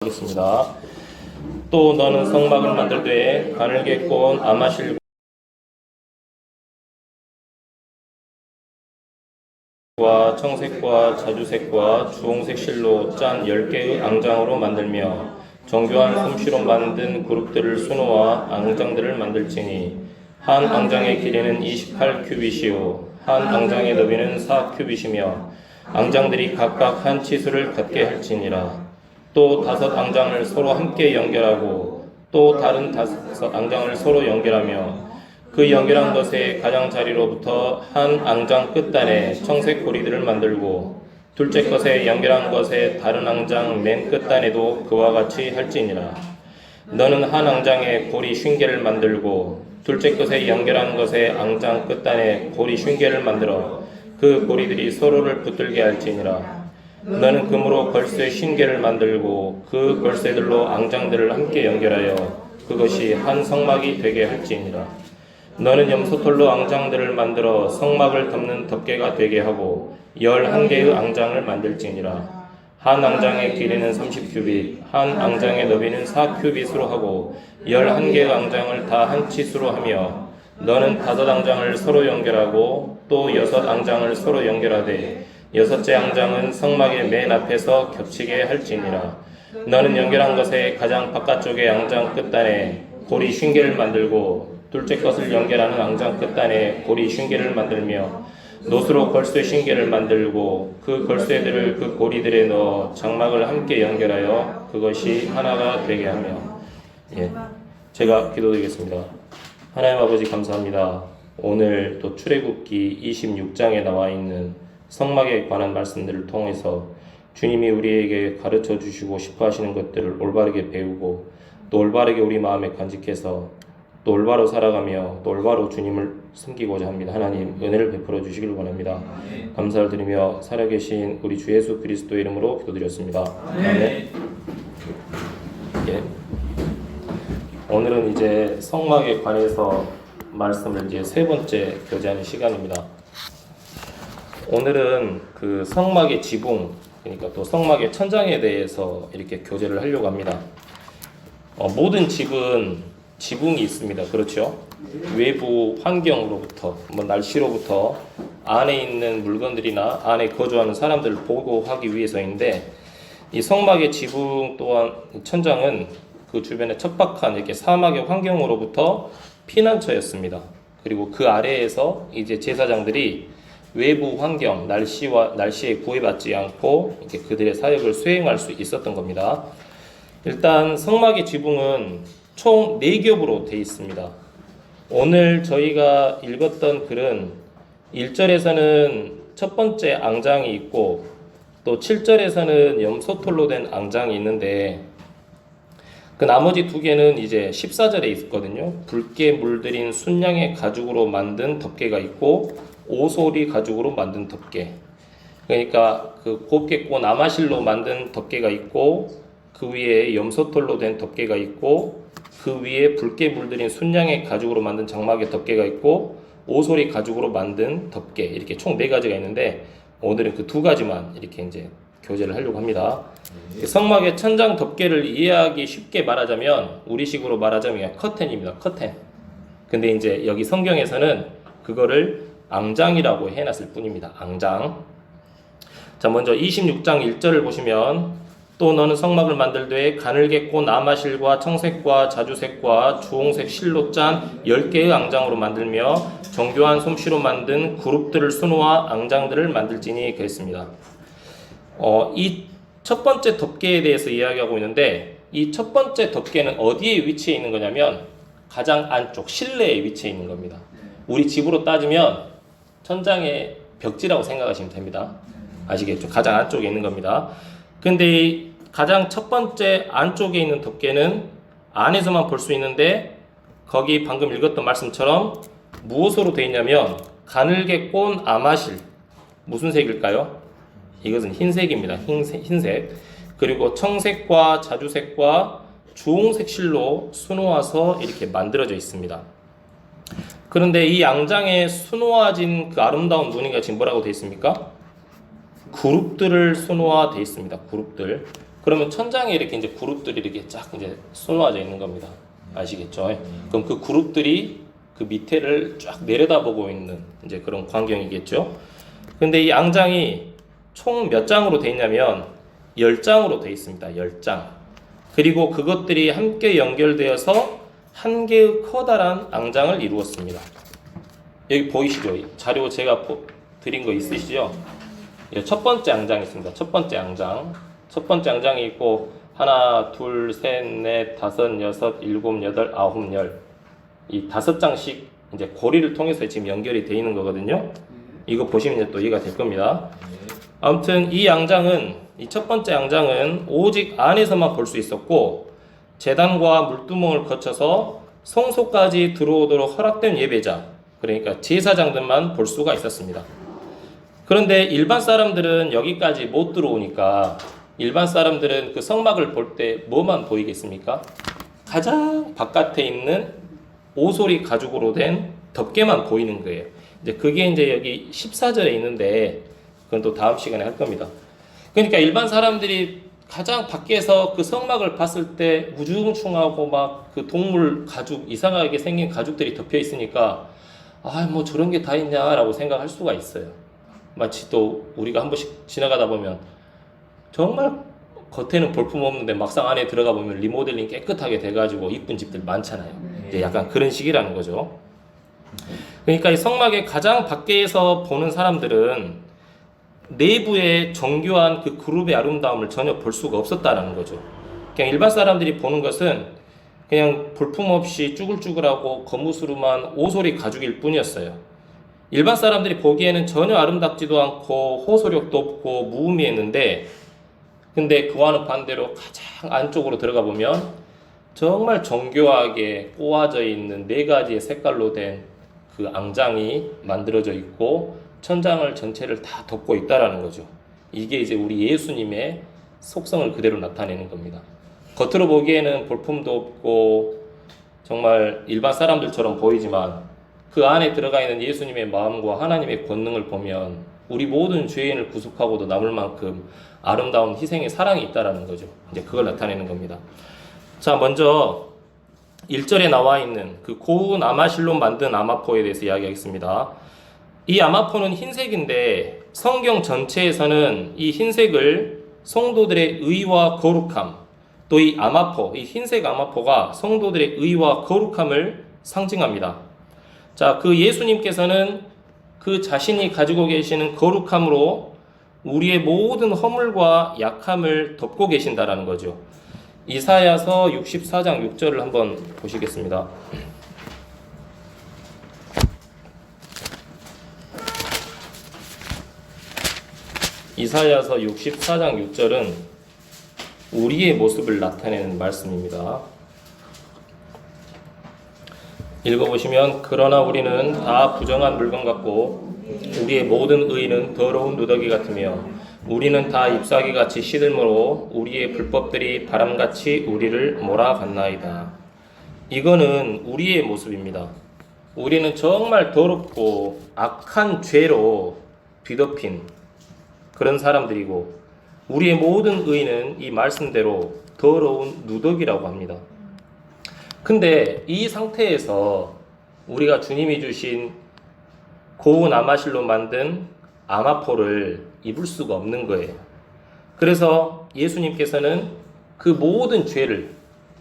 하겠습니다. 또 너는 성막을 만들 때에 가늘게 꼰 아마실과 청색과 자주색과 주홍색 실로 짠 10개의 앙장으로 만들며 정교한 솜씨로 만든 그룹들을 수놓아 앙장들을 만들지니 한 앙장의 길이는 28규빗이요 한 앙장의 너비는 4규빗이며 앙장들이 각각 한 치수를 갖게 할지니라. 또 5 앙장을 서로 함께 연결하고 또 다른 5 앙장을 서로 연결하며 그 연결한 것의 가장자리로부터 한 앙장 끝단에 청색 고리들을 만들고 둘째 것에 연결한 것의 다른 앙장 맨 끝단에도 그와 같이 할지니라. 너는 한 앙장에 고리 50개를 만들고 둘째 것에 연결한 것의 앙장 끝단에 고리 50개를 만들어 그 고리들이 서로를 붙들게 할지니라. 너는 금으로 걸쇠 50개를 만들고 그 걸쇠들로 앙장들을 함께 연결하여 그것이 한 성막이 되게 할지니라. 너는 염소털로 앙장들을 만들어 성막을 덮는 덮개가 되게 하고 11개의 앙장을 만들지니라. 한 앙장의 길이는 30규빗, 한 앙장의 너비는 4규빗으로 하고 11개의 앙장을 다 한 치수로 하며 너는 5 앙장을 서로 연결하고 또 6 앙장을 서로 연결하되 6째 앙장은 성막의 맨 앞에서 겹치게 할지니라. 너는 연결한 것의 가장 바깥쪽의 앙장 끝단에 고리 50개를 만들고 둘째 것을 연결하는 앙장 끝단에 고리 50개를 만들며 노수로 걸쇠 50개를 만들고 그 걸쇠들을 그 고리들에 넣어 장막을 함께 연결하여 그것이 하나가 되게 하며. 제가 기도드리겠습니다. 하나님 아버지 감사합니다. 오늘 또 출애굽기 26장에 나와 있는 성막에 관한 말씀들을 통해서 주님이 우리에게 가르쳐 주시고 싶어 하시는 것들을 올바르게 배우고 또 올바르게 우리 마음에 간직해서 또 올바로 살아가며 또 올바로 주님을 섬기고자 합니다. 하나님 은혜를 베풀어 주시길 원합니다. 감사를 드리며 살아계신 우리 주 예수 그리스도의 이름으로 기도드렸습니다. 아멘. 오늘은 이제 성막에 관해서 말씀을 이제 3번째 교제하는 시간입니다. 오늘은 그 성막의 지붕, 그러니까 또 성막의 천장에 대해서 이렇게 교제를 하려고 합니다. 모든 집은 지붕이 있습니다. 그렇죠? 외부 환경으로부터, 날씨로부터 안에 있는 물건들이나 안에 거주하는 사람들을 보호하기 위해서인데 이 성막의 지붕 또한 천장은 그 주변에 척박한 이렇게 사막의 환경으로부터 피난처였습니다. 그리고 그 아래에서 이제 제사장들이 외부 환경, 날씨에 구애받지 않고 이렇게 그들의 사역을 수행할 수 있었던 겁니다. 일단 성막의 지붕은 총 4겹으로 되어 있습니다. 오늘 저희가 읽었던 글은 1절에서는 첫 번째 앙장이 있고 또 7절에서는 염소털로 된 앙장이 있는데 그 나머지 2개는 이제 14절에 있거든요. 붉게 물들인 순양의 가죽으로 만든 덮개가 있고 오소리 가죽으로 만든 덮개. 그러니까 그 곱게 꼰 아마실로 만든 덮개가 있고 그 위에 염소털로 된 덮개가 있고 그 위에 붉게 물들인 순양의 가죽으로 만든 장막의 덮개가 있고 오소리 가죽으로 만든 덮개, 이렇게 총 4가지가 있는데 오늘은 그 2가지만 이렇게 이제 교제를 하려고 합니다. 성막의 천장 덮개를 이해하기 쉽게 말하자면 우리식으로 말하자면 커튼입니다. 커튼. 근데 이제 여기 성경에서는 그거를 앙장이라고 해놨을 뿐입니다. 앙장. 자, 먼저 26장 1절을 보시면 또 너는 성막을 만들되 가늘게 꼰 아마실과 청색과 자주색과 주홍색 실로 짠 10개의 앙장으로 만들며 정교한 솜씨로 만든 그룹들을 수놓아 앙장들을 만들지니 그랬습니다. 이 첫 번째 덮개에 대해서 이야기하고 있는데 이 첫 번째 덮개는 어디에 위치해 있는 거냐면 가장 안쪽 실내에 위치해 있는 겁니다. 우리 집으로 따지면 천장의 벽지라고 생각하시면 됩니다. 아시겠죠? 가장 안쪽에 있는 겁니다. 근데 가장 첫 번째 안쪽에 있는 덮개는 안에서만 볼 수 있는데 거기 방금 읽었던 말씀처럼 무엇으로 되어 있냐면 가늘게 꼰 아마실. 무슨 색일까요? 이것은 흰색입니다. 흰색. 그리고 청색과 자주색과 주홍색 실로 수놓아서 이렇게 만들어져 있습니다. 그런데 이 앙장에 수놓아진 그 아름다운 무늬가 지금 뭐라고 되어 있습니까? 그룹들을 수놓아 되어 있습니다. 그룹들. 그러면 천장에 이렇게 이제 그룹들이 이렇게 쫙 이제 쏘아져 있는 겁니다. 아시겠죠? 그럼 그 그룹들이 그 밑에를 쫙 내려다보고 있는 이제 그런 광경이겠죠. 근데 이 앙장이 총 몇 장으로 돼 있냐면 10장으로 돼 있습니다. 10장. 그리고 그것들이 함께 연결되어서 한 개의 커다란 앙장을 이루었습니다. 여기 보이시죠? 자료 제가 드린 거 있으시죠? 첫 번째 앙장이 있습니다. 첫 번째 앙장. 첫 번째 앙장이 있고 하나, 둘, 셋, 넷, 다섯, 여섯, 일곱, 여덟, 아홉, 열. 이 5장씩 이제 고리를 통해서 지금 연결이 되어 있는 거거든요. 이거 보시면 이제 또 이해가 될 겁니다. 아무튼 이 첫 번째 앙장은 오직 안에서만 볼 수 있었고 제단과 물두멍을 거쳐서 성소까지 들어오도록 허락된 예배자, 그러니까 제사장들만 볼 수가 있었습니다. 그런데 일반 사람들은 여기까지 못 들어오니까 일반 사람들은 그 성막을 볼 때 뭐만 보이겠습니까? 가장 바깥에 있는 오소리 가죽으로 된 덮개만 보이는 거예요. 이제 그게 이제 여기 14절에 있는데 그건 또 다음 시간에 할 겁니다. 그러니까 일반 사람들이 가장 밖에서 그 성막을 봤을 때 우중충하고 막 그 동물 가죽, 이상하게 생긴 가죽들이 덮여 있으니까 뭐 저런 게 다 있냐라고 생각할 수가 있어요. 마치 또 우리가 한 번씩 지나가다 보면 정말 겉에는 볼품 없는데 막상 안에 들어가 보면 리모델링 깨끗하게 돼가지고 이쁜 집들 많잖아요. 이제 약간 그런 식이라는 거죠. 그러니까 이 성막의 가장 밖에서 보는 사람들은 내부의 정교한 그 그룹의 아름다움을 전혀 볼 수가 없었다라는 거죠. 그냥 일반 사람들이 보는 것은 그냥 볼품 없이 쭈글쭈글하고 거무스름한 오소리 가죽일 뿐이었어요. 일반 사람들이 보기에는 전혀 아름답지도 않고 호소력도 없고 무의미했는데, 근데 그와는 반대로 가장 안쪽으로 들어가 보면 정말 정교하게 꼬아져 있는 4가지의 색깔로 된 그 앙장이 만들어져 있고 천장을 전체를 다 덮고 있다라는 거죠. 이게 이제 우리 예수님의 속성을 그대로 나타내는 겁니다. 겉으로 보기에는 볼품도 없고 정말 일반 사람들처럼 보이지만 그 안에 들어가 있는 예수님의 마음과 하나님의 권능을 보면 우리 모든 죄인을 구속하고도 남을 만큼 아름다운 희생의 사랑이 있다라는 거죠. 이제 그걸 나타내는 겁니다. 자, 먼저 1절에 나와 있는 그 고운 아마실로 만든 아마포에 대해서 이야기하겠습니다. 이 아마포는 흰색인데 성경 전체에서는 이 흰색을 성도들의 의와 거룩함, 또 이 아마포, 이 흰색 아마포가 성도들의 의와 거룩함을 상징합니다. 자, 그 예수님께서는 그 자신이 가지고 계시는 거룩함으로 우리의 모든 허물과 약함을 덮고 계신다라는 거죠. 이사야서 64장 6절을 한번 보시겠습니다. 이사야서 64장 6절은 우리의 모습을 나타내는 말씀입니다. 읽어보시면 그러나 우리는 다 부정한 물건 같고 우리의 모든 의는 더러운 누더기 같으며 우리는 다 잎사귀같이 시들므로 우리의 불법들이 바람같이 우리를 몰아갔나이다. 이거는 우리의 모습입니다. 우리는 정말 더럽고 악한 죄로 뒤덮인 그런 사람들이고 우리의 모든 의는 이 말씀대로 더러운 누더기라고 합니다. 근데 이 상태에서 우리가 주님이 주신 고운 아마실로 만든 아마포를 입을 수가 없는 거예요. 그래서 예수님께서는 그 모든 죄를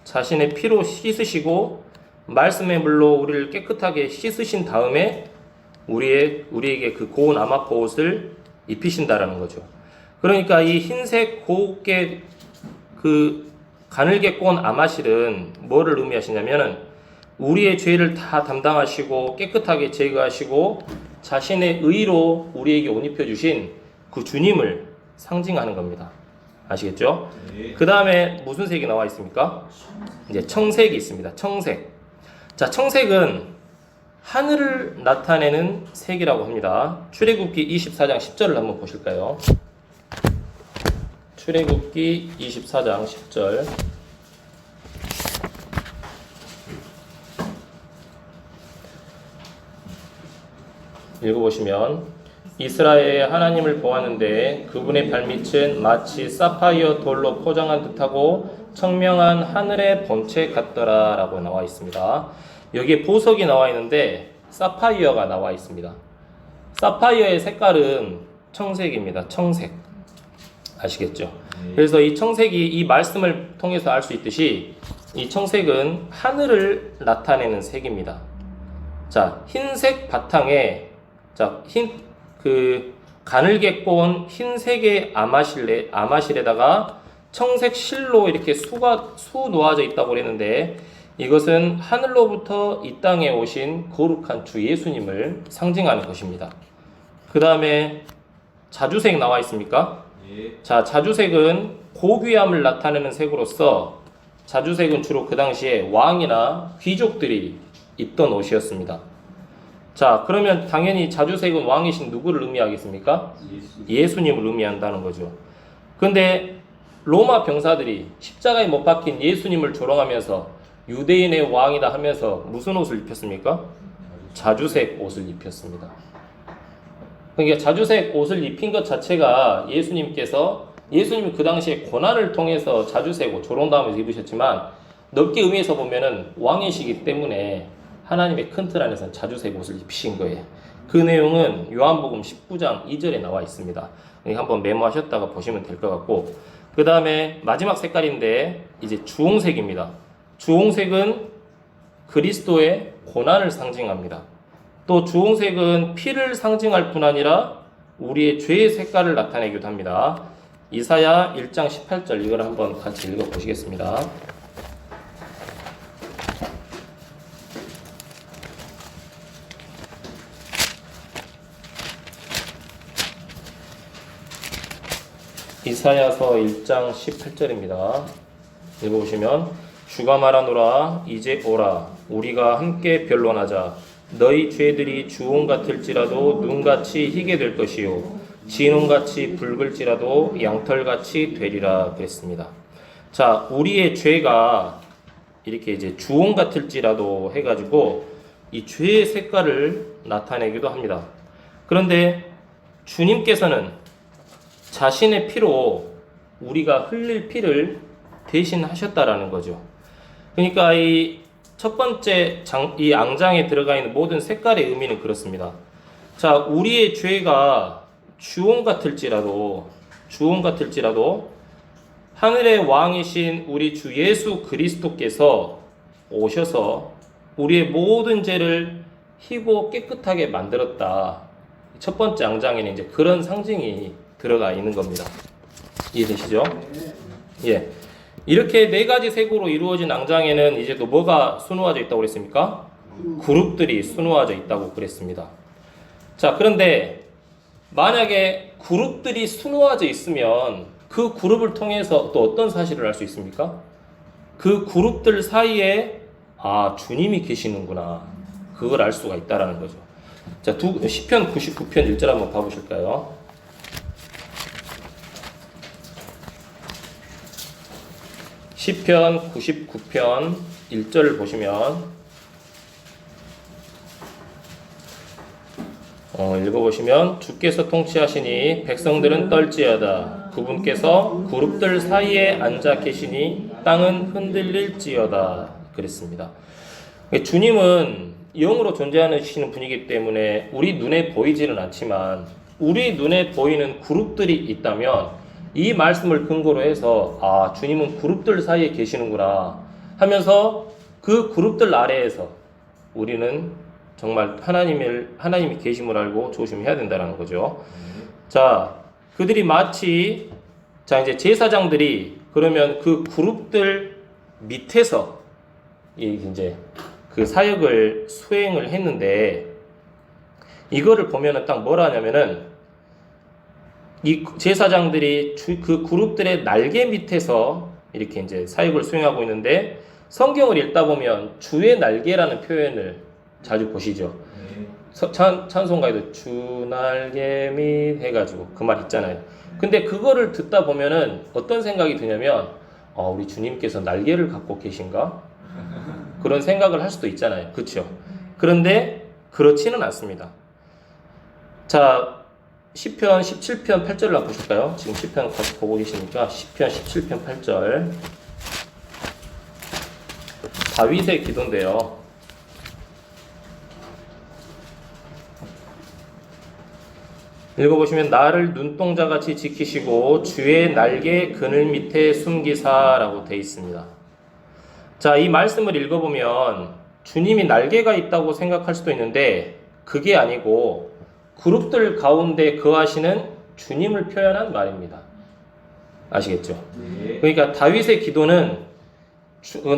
자신의 피로 씻으시고 말씀의 물로 우리를 깨끗하게 씻으신 다음에 우리에게 그 고운 아마포 옷을 입히신다라는 거죠. 그러니까 이 흰색 곱게 그 가늘게 꼰 아마실은 뭐를 의미하시냐면은 우리의 죄를 다 담당하시고 깨끗하게 제거하시고 자신의 의로 우리에게 옷 입혀주신 그 주님을 상징하는 겁니다. 아시겠죠? 네. 그 다음에 무슨 색이 나와 있습니까? 이제 청색이 있습니다. 청색. 자, 청색은 하늘을 나타내는 색이라고 합니다. 출애굽기 24장 10절을 한번 보실까요? 출애굽기 24장 10절. 읽어보시면 이스라엘의 하나님을 보았는데 그분의 발밑은 마치 사파이어 돌로 포장한 듯하고 청명한 하늘의 본체 같더라 라고 나와 있습니다. 여기에 보석이 나와 있는데 사파이어가 나와 있습니다. 사파이어의 색깔은 청색입니다. 청색. 아시겠죠? 그래서 이 청색이 이 말씀을 통해서 알 수 있듯이 이 청색은 하늘을 나타내는 색입니다. 자, 흰색 바탕에 가늘게 꼬은 흰색의 아마실에다가 청색 실로 이렇게 수 놓아져 있다고 그랬는데 이것은 하늘로부터 이 땅에 오신 거룩한 주 예수님을 상징하는 것입니다. 그 다음에 자주색 나와 있습니까? 자, 자주색은 고귀함을 나타내는 색으로서 자주색은 주로 그 당시에 왕이나 귀족들이 입던 옷이었습니다. 자, 그러면 당연히 자주색은 왕이신 누구를 의미하겠습니까? 예수님을 의미한다는 거죠. 근데 로마 병사들이 십자가에 못 박힌 예수님을 조롱하면서 유대인의 왕이다 하면서 무슨 옷을 입혔습니까? 자주색 옷을 입혔습니다. 그러니까 자주색 옷을 입힌 것 자체가 예수님이 그 당시에 고난을 통해서 자주색 옷, 조롱당하면서 입으셨지만 넓게 의미해서 보면은 왕이시기 때문에 하나님의 큰 틀 안에서는 자주색 옷을 입히신 거예요. 그 내용은 요한복음 19장 2절에 나와 있습니다. 한번 메모하셨다가 보시면 될 것 같고, 그 다음에 마지막 색깔인데 이제 주홍색입니다. 주홍색은 그리스도의 고난을 상징합니다. 또 주홍색은 피를 상징할 뿐 아니라 우리의 죄의 색깔을 나타내기도 합니다. 이사야 1장 18절 이걸 한번 같이 읽어보시겠습니다. 이사야서 1장 18절입니다. 읽어보시면 주가 말하노라 이제 오라 우리가 함께 변론하자 너희 죄들이 주홍 같을지라도 눈같이 희게 될 것이요 진홍같이 붉을지라도 양털같이 되리라 그랬습니다. 자, 우리의 죄가 이렇게 이제 주홍 같을지라도 해가지고 이 죄의 색깔을 나타내기도 합니다. 그런데 주님께서는 자신의 피로 우리가 흘릴 피를 대신하셨다라는 거죠. 그러니까 이 첫 번째 이 앙장에 들어가 있는 모든 색깔의 의미는 그렇습니다. 자, 우리의 죄가 주홍 같을지라도 하늘의 왕이신 우리 주 예수 그리스도께서 오셔서 우리의 모든 죄를 희고 깨끗하게 만들었다. 첫 번째 앙장에는 이제 그런 상징이 들어가 있는 겁니다. 이해되시죠? 예. 이렇게 네 가지 색으로 이루어진 앙장에는 이제 또 뭐가 수놓아져 있다고 그랬습니까? 그룹들이 수놓아져 있다고 그랬습니다. 자, 그런데 만약에 그룹들이 수놓아져 있으면 그 그룹을 통해서 또 어떤 사실을 알 수 있습니까? 그 그룹들 사이에 주님이 계시는구나. 그걸 알 수가 있다라는 거죠. 자, 시편 99편 1절 한번 봐보실까요? 시편 99편 1절을 보시면 읽어보시면 주께서 통치하시니 백성들은 떨지어다 그분께서 그룹들 사이에 앉아 계시니 땅은 흔들릴지어다 그랬습니다. 주님은 영으로 존재하시는 분이기 때문에 우리 눈에 보이지는 않지만 우리 눈에 보이는 그룹들이 있다면 이 말씀을 근거로 해서 주님은 그룹들 사이에 계시는구나 하면서 그 그룹들 아래에서 우리는 정말 하나님이 계심을 알고 조심해야 된다는 거죠. 자, 그들이 마치 이제 제사장들이 그러면 그 그룹들 밑에서 이제 그 사역을 수행을 했는데 이거를 보면은 딱 뭐라 하냐면은 이 제사장들이 그 그룹들의 날개 밑에서 이렇게 이제 사역을 수행하고 있는데 성경을 읽다 보면 주의 날개라는 표현을 자주 보시죠. 찬송가에도 주 날개 밑 해가지고 그 말 있잖아요. 근데 그거를 듣다 보면은 어떤 생각이 드냐면 우리 주님께서 날개를 갖고 계신가? 그런 생각을 할 수도 있잖아요. 그렇죠? 그런데 그렇지는 않습니다. 자, 시편 17편 8절을 한번 보실까요? 지금 시편 같이 보고 계시니까 시편 17편 8절. 다윗의 기도인데요. 읽어보시면 나를 눈동자같이 지키시고 주의 날개 그늘 밑에 숨기사라고 되어 있습니다. 자, 이 말씀을 읽어보면 주님이 날개가 있다고 생각할 수도 있는데 그게 아니고 그룹들 가운데 거하시는 주님을 표현한 말입니다. 아시겠죠? 네. 그러니까 다윗의 기도는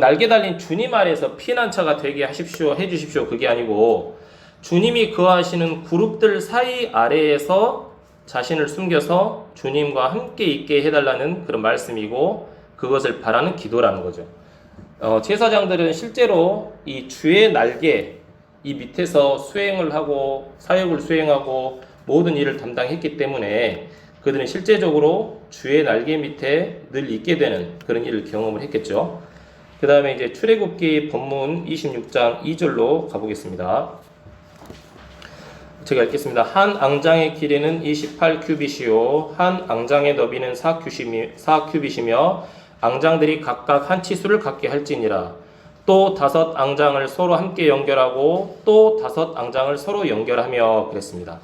날개 달린 주님 아래에서 피난처가 되게 하십시오, 해주십시오, 그게 아니고 주님이 거하시는 그룹들 사이 아래에서 자신을 숨겨서 주님과 함께 있게 해달라는 그런 말씀이고 그것을 바라는 기도라는 거죠. 제사장들은 실제로 이 주의 날개 이 밑에서 수행을 하고 사역을 수행하고 모든 일을 담당했기 때문에 그들은 실제적으로 주의 날개 밑에 늘 있게 되는 그런 일을 경험을 했겠죠. 그 다음에 이제 출애굽기 본문 26장 2절로 가보겠습니다. 제가 읽겠습니다. 한 앙장의 길이는 28규빗이요 한 앙장의 너비는 4규빗이며 앙장들이 각각 한 치수를 갖게 할지니라. 또 5 앙장을 서로 함께 연결하고 또 5 앙장을 서로 연결하며 그랬습니다.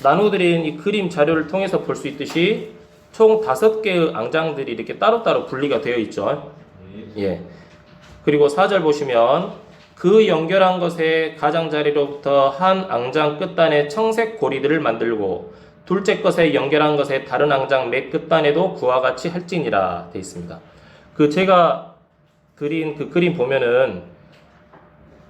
나눠드린 이 그림 자료를 통해서 볼 수 있듯이 총 5개의 앙장들이 이렇게 따로따로 분리가 되어 있죠. 예. 그리고 4절 보시면 그 연결한 것의 가장자리로부터 한 앙장 끝단에 청색 고리들을 만들고 둘째 것에 연결한 것의 다른 앙장 맨 끝단에도 그와 같이 할지니라 되어 있습니다. 제가 그린 그 그림 보면은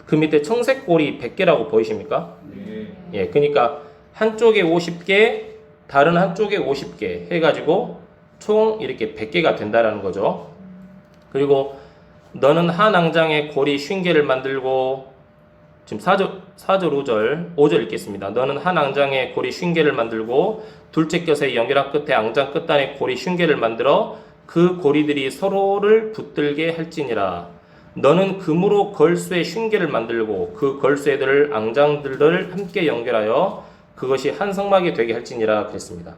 그 밑에 청색 고리 100개라고 보이십니까? 네. 예, 그러니까 한쪽에 50개, 다른 한쪽에 50개 해가지고 총 이렇게 100개가 된다라는 거죠. 그리고 너는 한 앙장에 고리 50개를 만들고 지금 4절 5절 읽겠습니다. 너는 한 앙장에 고리 50개를 만들고 둘째 곁에 연결한 끝에 앙장 끝단에 고리 50개를 만들어 그 고리들이 서로를 붙들게 할지니라. 너는 금으로 걸쇠 50개를 만들고 그 걸쇠들을 앙장들을 함께 연결하여 그것이 한 성막이 되게 할지니라 그랬습니다.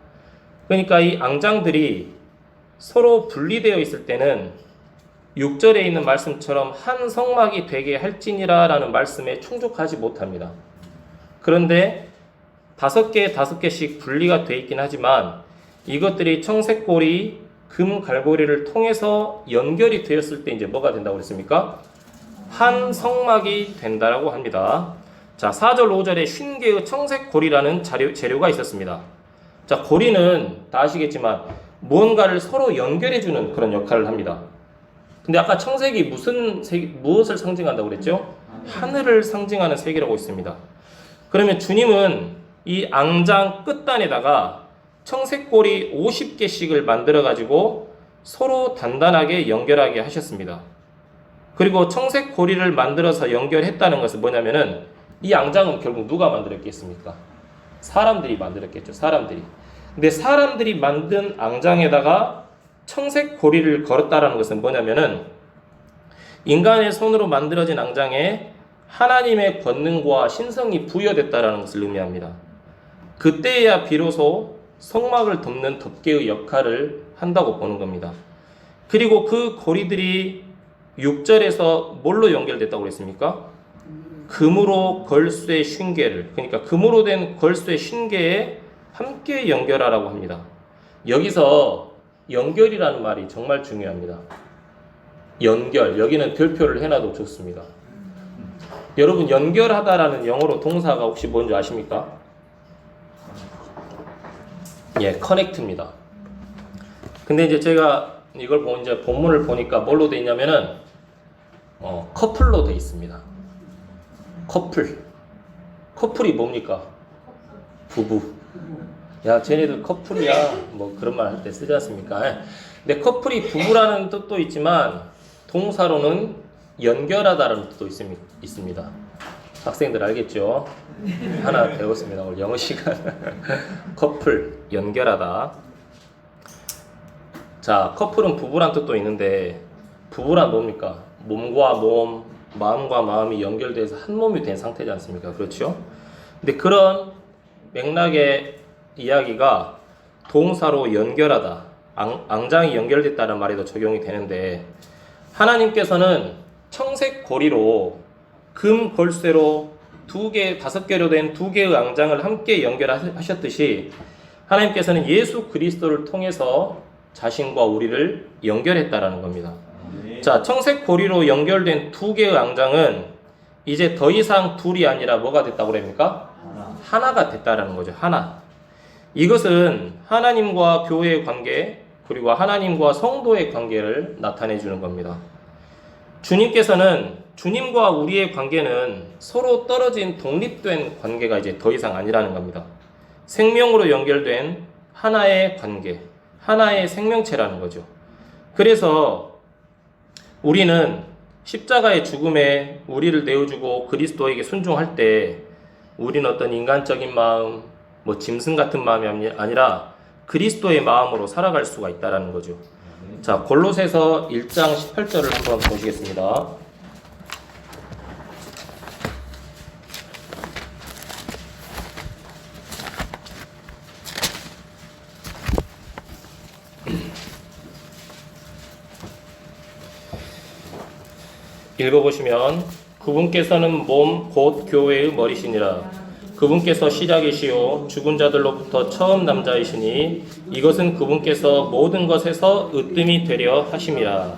그러니까 이 앙장들이 서로 분리되어 있을 때는 6절에 있는 말씀처럼 한 성막이 되게 할지니라 라는 말씀에 충족하지 못합니다. 그런데 5개, 5개씩 분리가 되어 있긴 하지만 이것들이 청색고리, 금 갈고리를 통해서 연결이 되었을 때 이제 뭐가 된다고 그랬습니까? 한 성막이 된다라고 합니다. 자, 4절, 5절에 50개의 청색고리라는 재료가 있었습니다. 자, 고리는 다 아시겠지만 무언가를 서로 연결해주는 그런 역할을 합니다. 근데 아까 청색이 무엇을 상징한다고 그랬죠? 하늘을 상징하는 색이라고 있습니다. 그러면 주님은 이 앙장 끝단에다가 청색고리 50개씩을 만들어 가지고 서로 단단하게 연결하게 하셨습니다. 그리고 청색고리를 만들어서 연결했다는 것은 뭐냐면은 이 앙장은 결국 누가 만들었겠습니까? 사람들이 만들었겠죠. 사람들이. 근데 사람들이 만든 앙장에다가 청색고리를 걸었다라는 것은 뭐냐면은 인간의 손으로 만들어진 앙장에 하나님의 권능과 신성이 부여됐다라는 것을 의미합니다. 그때야 비로소 성막을 덮는 덮개의 역할을 한다고 보는 겁니다. 그리고 그 고리들이 6절에서 뭘로 연결됐다고 그랬습니까? 금으로 걸쇠 50개를, 그러니까 금으로 된 걸쇠 50개에 함께 연결하라고 합니다. 여기서 연결이라는 말이 정말 중요합니다. 연결, 여기는 별표를 해놔도 좋습니다. 여러분, 연결하다라는 영어로 동사가 혹시 뭔지 아십니까? 예, 커넥트입니다. 근데 이제 제가 이걸 이제 본문을 보니까 뭘로 돼 있냐면은 커플로 돼 있습니다. 커플이 뭡니까? 부부. 야, 쟤네들 커플이야. 뭐 그런 말 할 때 쓰지 않습니까? 근데 커플이 부부라는 뜻도 있지만 동사로는 연결하다라는 뜻도 있습니다. 학생들 알겠죠? 하나 배웠습니다. 오늘 영어 시간. 커플, 연결하다. 자, 커플은 부부란 뜻도 있는데 부부란 뭡니까? 몸과 몸, 마음과 마음이 연결돼서 한 몸이 된 상태지 않습니까? 그렇죠? 근데 그런 맥락의 이야기가 동사로 연결하다, 앙장이 연결됐다는 말에도 적용이 되는데, 하나님께서는 청색 고리로 금 걸쇠로 5개로 된 2개의 앙장을 함께 연결하셨듯이 하나님께서는 예수 그리스도를 통해서 자신과 우리를 연결했다라는 겁니다. 자, 청색 고리로 연결된 2개의 앙장은 이제 더 이상 둘이 아니라 뭐가 됐다고 그럽니까? 하나가 됐다라는 거죠. 하나. 이것은 하나님과 교회의 관계, 그리고 하나님과 성도의 관계를 나타내 주는 겁니다. 주님과 우리의 관계는 서로 떨어진 독립된 관계가 이제 더 이상 아니라는 겁니다. 생명으로 연결된 하나의 관계, 하나의 생명체라는 거죠. 그래서 우리는 십자가의 죽음에 우리를 내어주고 그리스도에게 순종할 때 우리는 어떤 인간적인 마음, 짐승 같은 마음이 아니라 그리스도의 마음으로 살아갈 수가 있다는 거죠. 자, 골로새서 1장 18절을 한번 보시겠습니다. 읽어보시면, 그분께서는 몸 곧 교회의 머리시니라. 그분께서 시작이시요 죽은 자들로부터 처음 남자이시니 이것은 그분께서 모든 것에서 으뜸이 되려 하심이라.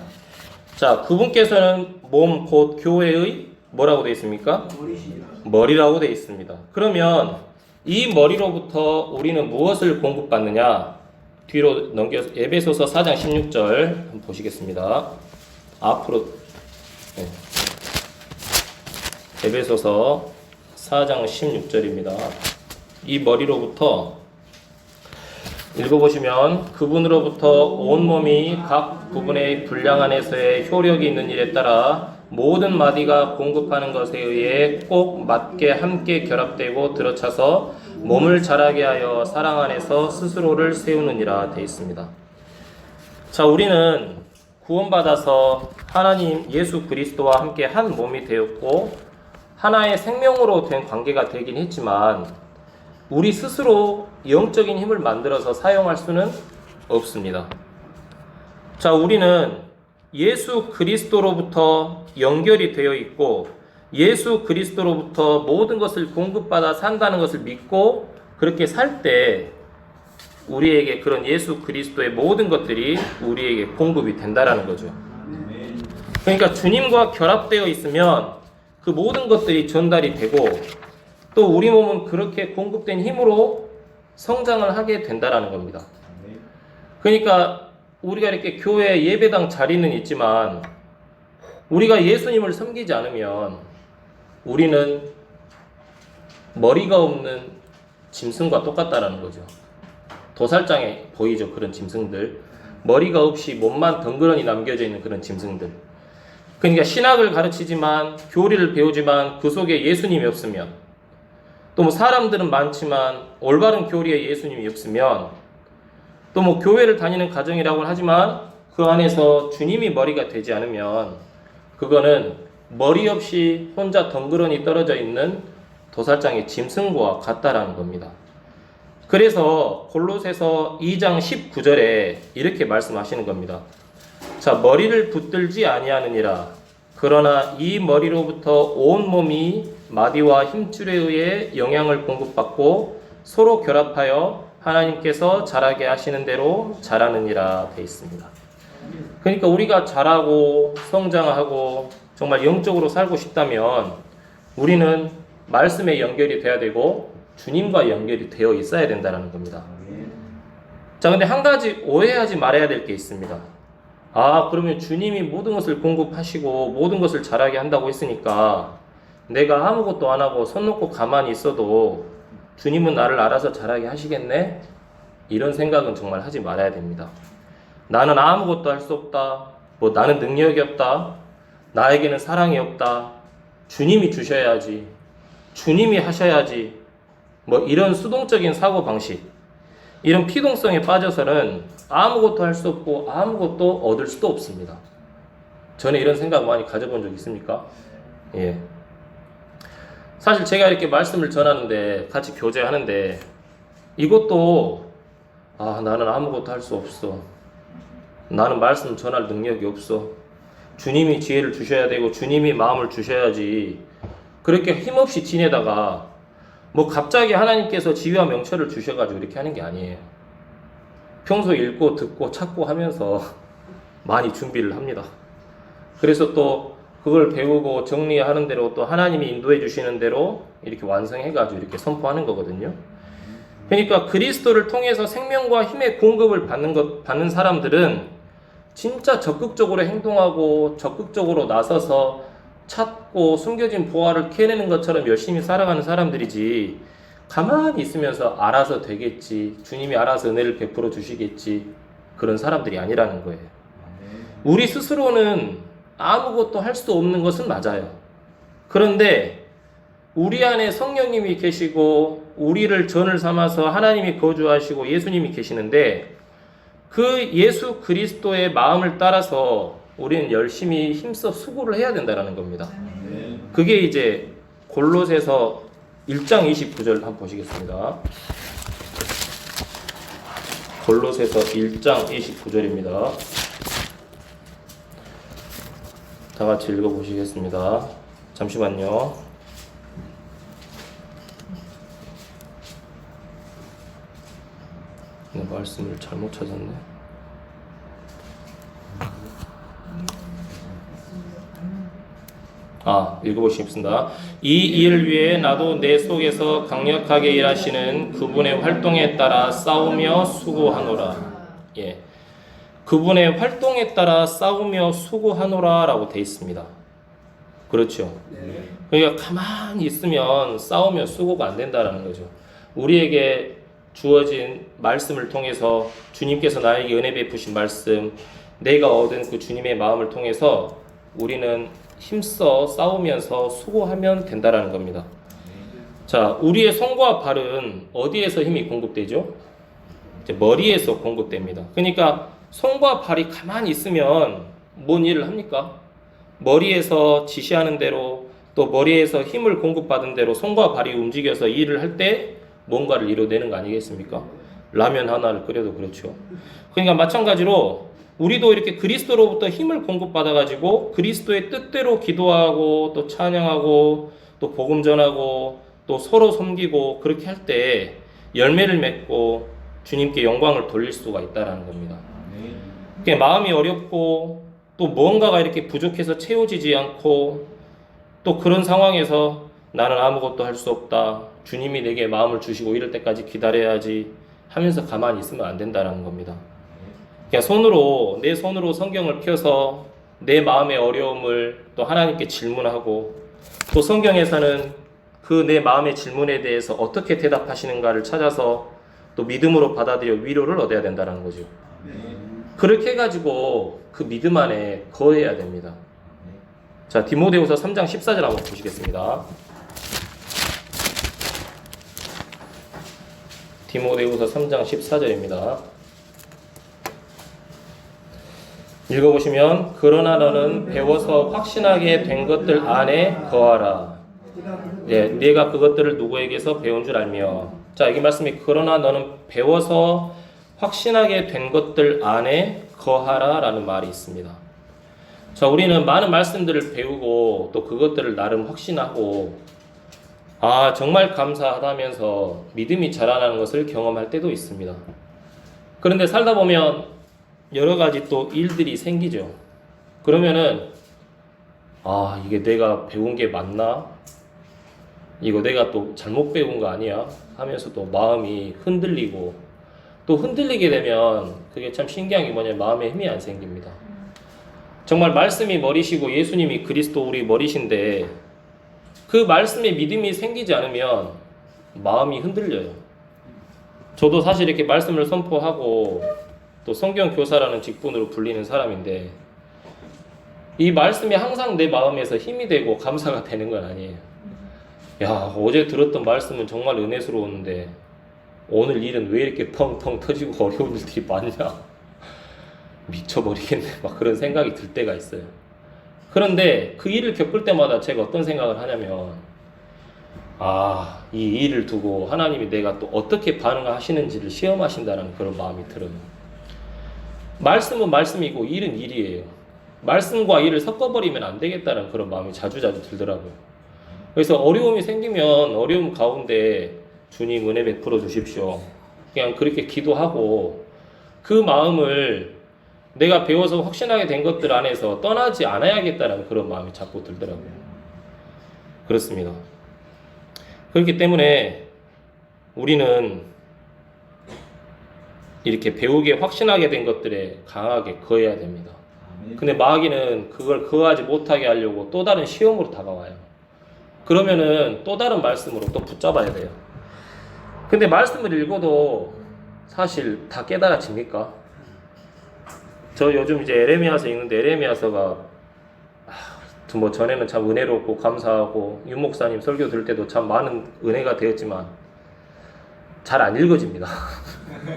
자, 그분께서는 몸 곧 교회의 뭐라고 되어 있습니까? 머리라고 되어 있습니다. 그러면 이 머리로부터 우리는 무엇을 공급받느냐? 뒤로 넘겨서 에베소서 4장 16절 한번 보시겠습니다. 앞으로 에베소서 4장 16절입니다. 이 머리로부터 읽어보시면, 그분으로부터 온몸이 각 부분의 분량 안에서의 효력이 있는 일에 따라 모든 마디가 공급하는 것에 의해 꼭 맞게 함께 결합되고 들어차서 몸을 자라게 하여 사랑 안에서 스스로를 세우느니라 되어 있습니다. 자, 우리는 구원받아서 하나님 예수 그리스도와 함께 한 몸이 되었고 하나의 생명으로 된 관계가 되긴 했지만 우리 스스로 영적인 힘을 만들어서 사용할 수는 없습니다. 자, 우리는 예수 그리스도로부터 연결이 되어 있고 예수 그리스도로부터 모든 것을 공급받아 산다는 것을 믿고 그렇게 살 때 우리에게 그런 예수 그리스도의 모든 것들이 우리에게 공급이 된다라는 거죠. 그러니까 주님과 결합되어 있으면 그 모든 것들이 전달이 되고 또 우리 몸은 그렇게 공급된 힘으로 성장을 하게 된다라는 겁니다. 그러니까 우리가 이렇게 교회 예배당 자리는 있지만 우리가 예수님을 섬기지 않으면 우리는 머리가 없는 짐승과 똑같다라는 거죠. 도살장에 보이죠, 그런 짐승들. 머리가 없이 몸만 덩그러니 남겨져 있는 그런 짐승들. 그러니까 신학을 가르치지만, 교리를 배우지만 그 속에 예수님이 없으면, 또 사람들은 많지만 올바른 교리에 예수님이 없으면, 또 교회를 다니는 가정이라고 하지만 그 안에서 주님이 머리가 되지 않으면 그거는 머리 없이 혼자 덩그러니 떨어져 있는 도살장의 짐승과 같다라는 겁니다. 그래서 골로새서 2장 19절에 이렇게 말씀하시는 겁니다. 자, 머리를 붙들지 아니하느니라. 그러나 이 머리로부터 온 몸이 마디와 힘줄에 의해 영향을 공급받고 서로 결합하여 하나님께서 자라게 하시는 대로 자라느니라 되어 있습니다. 그러니까 우리가 자라고 성장하고 정말 영적으로 살고 싶다면 우리는 말씀에 연결이 돼야 되고 주님과 연결이 되어 있어야 된다는 겁니다. 자, 근데 한 가지 오해하지 말아야 될 게 있습니다. 그러면 주님이 모든 것을 공급하시고 모든 것을 잘하게 한다고 했으니까 내가 아무것도 안 하고 손 놓고 가만히 있어도 주님은 나를 알아서 잘하게 하시겠네? 이런 생각은 정말 하지 말아야 됩니다. 나는 아무것도 할 수 없다. 나는 능력이 없다. 나에게는 사랑이 없다. 주님이 주셔야지. 주님이 하셔야지. 이런 수동적인 사고방식, 이런 피동성에 빠져서는 아무것도 할 수 없고 아무것도 얻을 수도 없습니다. 전에 이런 생각 많이 가져본 적 있습니까? 예. 사실 제가 이렇게 말씀을 전하는데, 같이 교제하는데, 이것도 나는 아무것도 할 수 없어. 나는 말씀 전할 능력이 없어. 주님이 지혜를 주셔야 되고 주님이 마음을 주셔야지. 그렇게 힘없이 지내다가 뭐 갑자기 하나님께서 지혜와 명철을 주셔가지고 이렇게 하는 게 아니에요. 평소 읽고 듣고 찾고 하면서 많이 준비를 합니다. 그래서 또 그걸 배우고 정리하는 대로 또 하나님이 인도해 주시는 대로 이렇게 완성해가지고 이렇게 선포하는 거거든요. 그러니까 그리스도를 통해서 생명과 힘의 공급을 받는 사람들은 진짜 적극적으로 행동하고 적극적으로 나서서 찾고 숨겨진 보화를 캐내는 것처럼 열심히 살아가는 사람들이지, 가만히 있으면서 알아서 되겠지, 주님이 알아서 은혜를 베풀어 주시겠지, 그런 사람들이 아니라는 거예요. 우리 스스로는 아무것도 할 수 없는 것은 맞아요. 그런데 우리 안에 성령님이 계시고 우리를 전을 삼아서 하나님이 거주하시고 예수님이 계시는데, 그 예수 그리스도의 마음을 따라서 우리는 열심히 힘써 수고를 해야 된다는 겁니다. 그게 이제 골로새서 1장 29절 한번 보시겠습니다. 골로새서 1장 29절입니다. 다 같이 읽어보시겠습니다. 잠시만요. 말씀을 잘못 찾았네. 읽어보시겠습니다. 이 일을 위해 나도 내 속에서 강력하게 일하시는 그분의 활동에 따라 싸우며 수고하노라. 예, 그분의 활동에 따라 싸우며 수고하노라 라고 되어 있습니다. 그렇죠? 그러니까 가만히 있으면 싸우며 수고가 안 된다는 거죠. 우리에게 주어진 말씀을 통해서 주님께서 나에게 은혜 베푸신 말씀, 내가 얻은 그 주님의 마음을 통해서 우리는 힘써 싸우면서 수고하면 된다라는 겁니다. 자, 우리의 손과 발은 어디에서 힘이 공급되죠? 이제 머리에서 공급됩니다. 그러니까 손과 발이 가만히 있으면 뭔 일을 합니까? 머리에서 지시하는 대로, 또 머리에서 힘을 공급받은 대로 손과 발이 움직여서 일을 할 때 뭔가를 이뤄내는 거 아니겠습니까? 라면 하나를 끓여도 그렇죠. 그러니까 마찬가지로 우리도 이렇게 그리스도로부터 힘을 공급받아가지고 그리스도의 뜻대로 기도하고 또 찬양하고 또 복음 전하고 또 서로 섬기고 그렇게 할 때 열매를 맺고 주님께 영광을 돌릴 수가 있다는 겁니다. 그러니까 마음이 어렵고 또 무언가가 이렇게 부족해서 채워지지 않고 또 그런 상황에서 나는 아무것도 할 수 없다, 주님이 내게 마음을 주시고 이럴 때까지 기다려야지 하면서 가만히 있으면 안 된다는 겁니다. 그냥 내 손으로 성경을 펴서 내 마음의 어려움을 또 하나님께 질문하고, 또 성경에서는 그 내 마음의 질문에 대해서 어떻게 대답하시는가를 찾아서 또 믿음으로 받아들여 위로를 얻어야 된다는 거죠. 그렇게 해가지고 그 믿음 안에 거해야 됩니다. 자, 디모데후서 3장 14절 한번 보시겠습니다. 디모데후서 3장 14절입니다. 읽어보시면, 그러나 너는 배워서 확신하게 된 것들 안에 거하라. 네가 그것들을 누구에게서 배운 줄 알며. 자, 여기 말씀이 그러나 너는 배워서 확신하게 된 것들 안에 거하라 라는 말이 있습니다. 자, 우리는 많은 말씀들을 배우고 또 그것들을 나름 확신하고 정말 감사하다면서 믿음이 자라나는 것을 경험할 때도 있습니다. 그런데 살다 보면 여러 가지 또 일들이 생기죠. 그러면은 이게 내가 배운 게 맞나? 이거 내가 또 잘못 배운 거 아니야? 하면서 또 마음이 흔들리고, 또 흔들리게 되면 그게 참 신기한 게 뭐냐면 마음에 힘이 안 생깁니다. 정말 말씀이 머리시고 예수님이 그리스도 우리 머리신데 그 말씀에 믿음이 생기지 않으면 마음이 흔들려요. 저도 사실 이렇게 말씀을 선포하고 또 성경 교사라는 직분으로 불리는 사람인데 이 말씀이 항상 내 마음에서 힘이 되고 감사가 되는 건 아니에요. 야, 어제 들었던 말씀은 정말 은혜스러웠는데 오늘 일은 왜 이렇게 텅텅 터지고 어려운 일들이 많냐? 미쳐버리겠네. 막 그런 생각이 들 때가 있어요. 그런데 그 일을 겪을 때마다 제가 어떤 생각을 하냐면 이 일을 두고 하나님이 내가 또 어떻게 반응하시는지를 시험하신다는 그런 마음이 들어요. 말씀은 말씀이고 일은 일이에요. 말씀과 일을 섞어버리면 안 되겠다는 그런 마음이 자주자주 들더라고요. 그래서 어려움이 생기면 어려움 가운데 주님 은혜 베풀어 주십시오. 그냥 그렇게 기도하고 그 마음을 내가 배워서 확신하게 된 것들 안에서 떠나지 않아야겠다는 그런 마음이 자꾸 들더라고요. 그렇습니다. 그렇기 때문에 우리는 이렇게 배우게 확신하게 된 것들에 강하게 거해야 됩니다. 근데 마귀는 그걸 거하지 못하게 하려고 또 다른 시험으로 다가와요. 그러면은 또 다른 말씀으로 또 붙잡아야 돼요. 근데 말씀을 읽어도 사실 다 깨달아집니까? 저 요즘 이제 에레미야서 읽는데 에레미야서가 뭐 전에는 참 은혜롭고 감사하고 윤 목사님 설교 들을 때도 참 많은 은혜가 되었지만 잘 안 읽어집니다.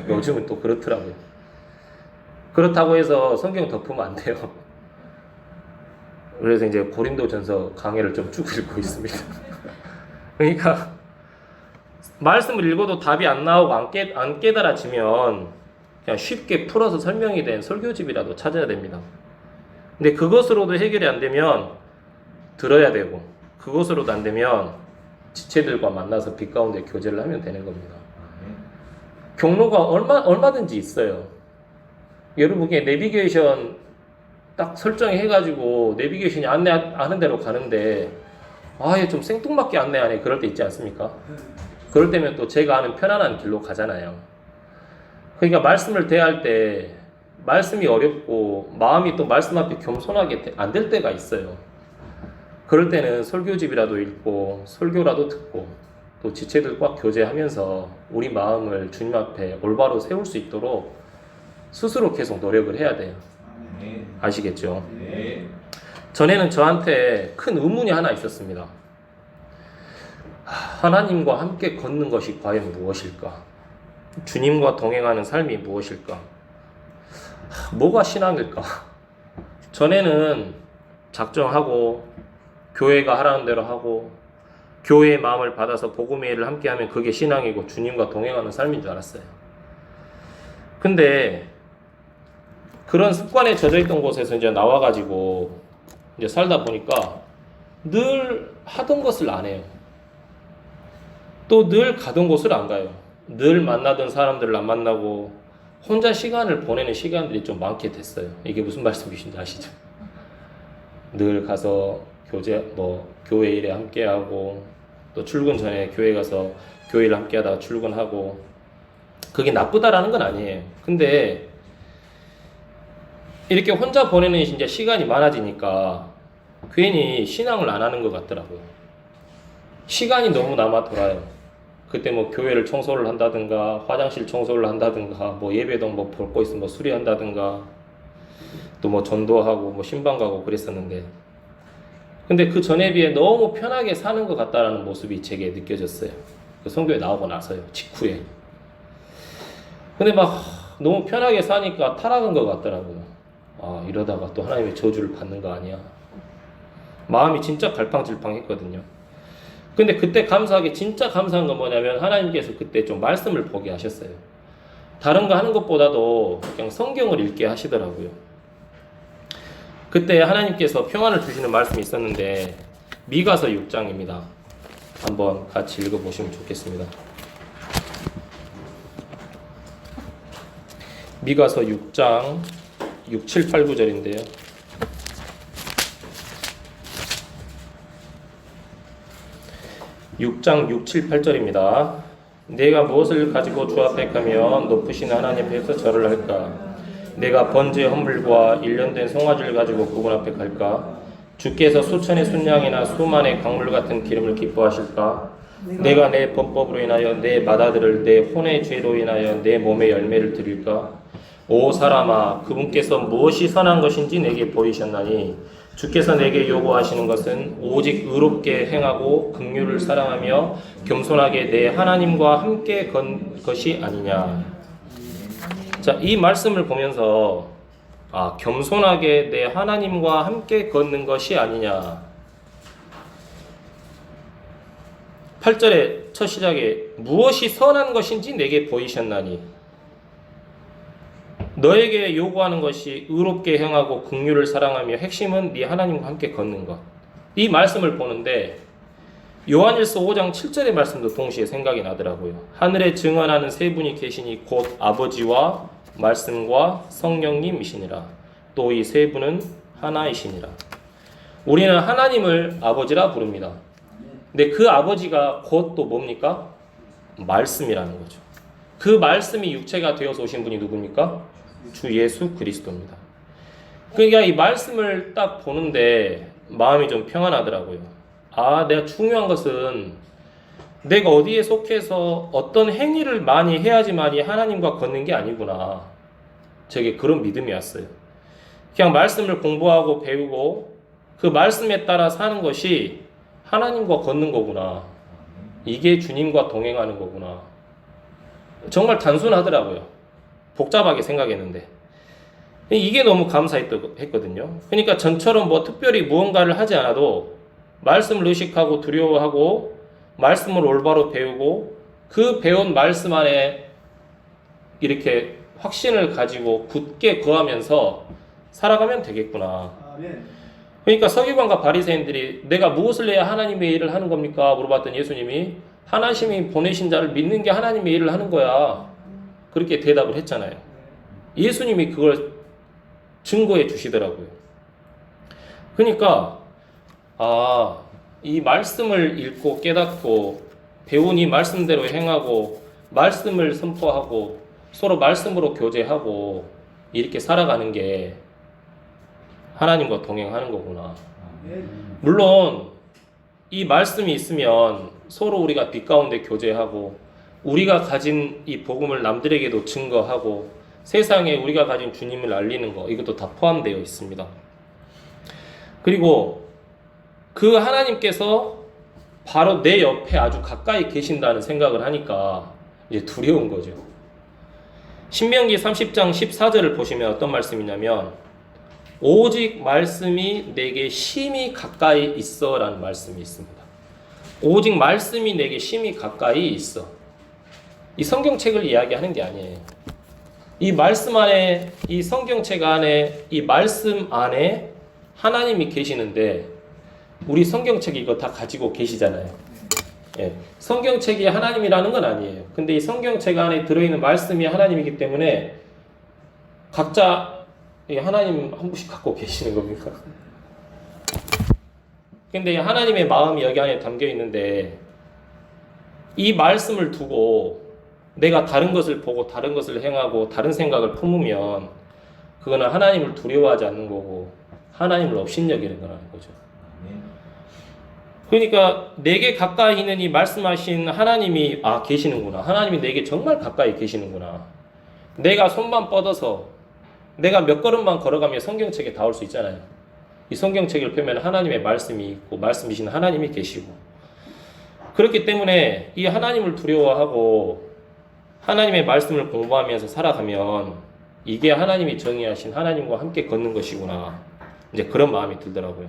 요즘은 또 그렇더라고요. 그렇다고 해서 성경 덮으면 안 돼요. 그래서 이제 고린도전서 강해를 좀 쭉 읽고 있습니다. 그러니까 말씀을 읽어도 답이 안 나오고 안 깨달아지면 그냥 쉽게 풀어서 설명이 된 설교집이라도 찾아야 됩니다. 근데 그것으로도 해결이 안 되면 들어야 되고, 그것으로도 안 되면 지체들과 만나서 빛 가운데 교제를 하면 되는 겁니다. 경로가 얼마든지 있어요. 여러분께 내비게이션 딱 설정해가지고 내비게이션이 안내하는 대로 가는데 얘 좀 생뚱맞게 안내하네, 그럴 때 있지 않습니까? 그럴 때면 또 제가 아는 편안한 길로 가잖아요. 그러니까 말씀을 대할 때 말씀이 어렵고 마음이 또 말씀 앞에 겸손하게 안 될 때가 있어요. 그럴 때는 설교집이라도 읽고 설교라도 듣고 또 지체들과 교제하면서 우리 마음을 주님 앞에 올바로 세울 수 있도록 스스로 계속 노력을 해야 돼요. 아시겠죠? 전에는 저한테 큰 의문이 하나 있었습니다. 하나님과 함께 걷는 것이 과연 무엇일까? 주님과 동행하는 삶이 무엇일까? 뭐가 신앙일까? 전에는 작정하고 교회가 하라는 대로 하고 교회의 마음을 받아서 복음의 일을 함께하면 그게 신앙이고 주님과 동행하는 삶인 줄 알았어요. 근데 그런 습관에 젖어 있던 곳에서 이제 나와가지고 이제 살다 보니까 늘 하던 것을 안 해요. 또 늘 가던 곳을 안 가요. 늘 만나던 사람들을 안 만나고 혼자 시간을 보내는 시간들이 좀 많게 됐어요. 이게 무슨 말씀이신지 아시죠? 늘 가서 교회 일에 함께하고 또 출근 전에 교회 가서 교회 일 함께하다가 출근하고, 그게 나쁘다라는 건 아니에요. 근데 이렇게 혼자 보내는 이제 시간이 많아지니까 괜히 신앙을 안 하는 것 같더라고요. 시간이 너무 남아 돌아요. 그때 뭐 교회를 청소를 한다든가 화장실 청소를 한다든가 뭐 예배도 뭐 볼 거 있으면 뭐 수리한다든가 또 뭐 전도하고 뭐 신방 가고 그랬었는데, 근데 그 전에 비해 너무 편하게 사는 것 같다라는 모습이 제게 느껴졌어요. 그 선교에 나오고 나서요, 직후에. 근데 막 너무 편하게 사니까 타락한 것 같더라고요. 이러다가 또 하나님의 저주를 받는 거 아니야. 마음이 진짜 갈팡질팡했거든요. 근데 그때 진짜 감사한 건 뭐냐면 하나님께서 그때 좀 말씀을 보게 하셨어요. 다른 거 하는 것보다도 그냥 성경을 읽게 하시더라고요. 그때 하나님께서 평안을 주시는 말씀이 있었는데 미가서 6장입니다. 한번 같이 읽어보시면 좋겠습니다. 미가서 6장 6, 7, 8, 9절인데요. (6장 6, 7, 8절입니다) 내가 무엇을 가지고 주 앞에 가면 높으신 하나님 앞에서 절을 할까? 내가 번제 헌물과 일련된 송아지를 가지고 그분 앞에 갈까? 주께서 수천의 순양이나 수만의 강물 같은 기름을 기뻐하실까? 내가 내 범법으로 인하여 내 맏아들을 내 혼의 죄로 인하여 내 몸의 열매를 드릴까? 오 사람아, 그분께서 무엇이 선한 것인지 내게 보이셨나니 주께서 내게 요구하시는 것은 오직 의롭게 행하고 긍휼을 사랑하며 겸손하게 내 하나님과 함께 건 것이 아니냐. 자, 이 말씀을 보면서 겸손하게 내 하나님과 함께 걷는 것이 아니냐. 8절의 첫 시작에 무엇이 선한 것인지 내게 보이셨나니 너에게 요구하는 것이 의롭게 행하고 긍휼을 사랑하며 핵심은 네 하나님과 함께 걷는 것. 이 말씀을 보는데 요한일서 5장 7절의 말씀도 동시에 생각이 나더라고요. 하늘에 증언하는 세 분이 계시니 곧 아버지와 말씀과 성령님이시니라. 또 이 세 분은 하나이시니라. 우리는 하나님을 아버지라 부릅니다. 근데 그 아버지가 곧 또 뭡니까? 말씀이라는 거죠. 그 말씀이 육체가 되어서 오신 분이 누굽니까? 주 예수 그리스도입니다. 그러니까 이 말씀을 딱 보는데 마음이 좀 평안하더라고요. 아, 내가 중요한 것은 내가 어디에 속해서 어떤 행위를 많이 해야지만이 하나님과 걷는 게 아니구나. 제게 그런 믿음이 왔어요. 그냥 말씀을 공부하고 배우고 그 말씀에 따라 사는 것이 하나님과 걷는 거구나. 이게 주님과 동행하는 거구나. 정말 단순하더라고요. 복잡하게 생각했는데 이게 너무 감사했거든요. 그러니까 전처럼 뭐 특별히 무언가를 하지 않아도 말씀을 의식하고 두려워하고 말씀을 올바로 배우고 그 배운 말씀 안에 이렇게 확신을 가지고 굳게 거하면서 살아가면 되겠구나. 그러니까 서기관과 바리새인들이 내가 무엇을 해야 하나님의 일을 하는 겁니까? 물어봤더니 예수님이 하나님이 보내신 자를 믿는 게 하나님의 일을 하는 거야. 그렇게 대답을 했잖아요. 예수님이 그걸 증거해 주시더라고요. 그러니까 이 말씀을 읽고 깨닫고 배운 이 말씀대로 행하고 말씀을 선포하고 서로 말씀으로 교제하고 이렇게 살아가는 게 하나님과 동행하는 거구나. 물론 이 말씀이 있으면 서로 우리가 빛 가운데 교제하고 우리가 가진 이 복음을 남들에게도 증거하고 세상에 우리가 가진 주님을 알리는 거, 이것도 다 포함되어 있습니다. 그리고 그 하나님께서 바로 내 옆에 아주 가까이 계신다는 생각을 하니까 이제 두려운 거죠. 신명기 30장 14절을 보시면 어떤 말씀이냐면 오직 말씀이 내게 심히 가까이 있어 라는 말씀이 있습니다. 오직 말씀이 내게 심히 가까이 있어. 이 성경책을 이야기하는 게 아니에요. 이 말씀 안에, 이 성경책 안에, 이 말씀 안에 하나님이 계시는데 우리 성경책이 이거 다 가지고 계시잖아요. 예, 성경책이 하나님이라는 건 아니에요. 근데 이 성경책 안에 들어있는 말씀이 하나님이기 때문에 각자 하나님 한 분씩 갖고 계시는 겁니까? 근데 하나님의 마음이 여기 안에 담겨 있는데 이 말씀을 두고 내가 다른 것을 보고 다른 것을 행하고 다른 생각을 품으면 그거는 하나님을 두려워하지 않는 거고 하나님을 업신여기는 거라는 거죠. 그러니까 내게 가까이 있는 이 말씀하신 하나님이 계시는구나. 하나님이 내게 정말 가까이 계시는구나. 내가 손만 뻗어서 내가 몇 걸음만 걸어가면 성경책에 닿을 수 있잖아요. 이 성경책을 펴면 하나님의 말씀이 있고 말씀이신 하나님이 계시고 그렇기 때문에 이 하나님을 두려워하고 하나님의 말씀을 공부하면서 살아가면 이게 하나님이 정의하신 하나님과 함께 걷는 것이구나. 이제 그런 마음이 들더라고요.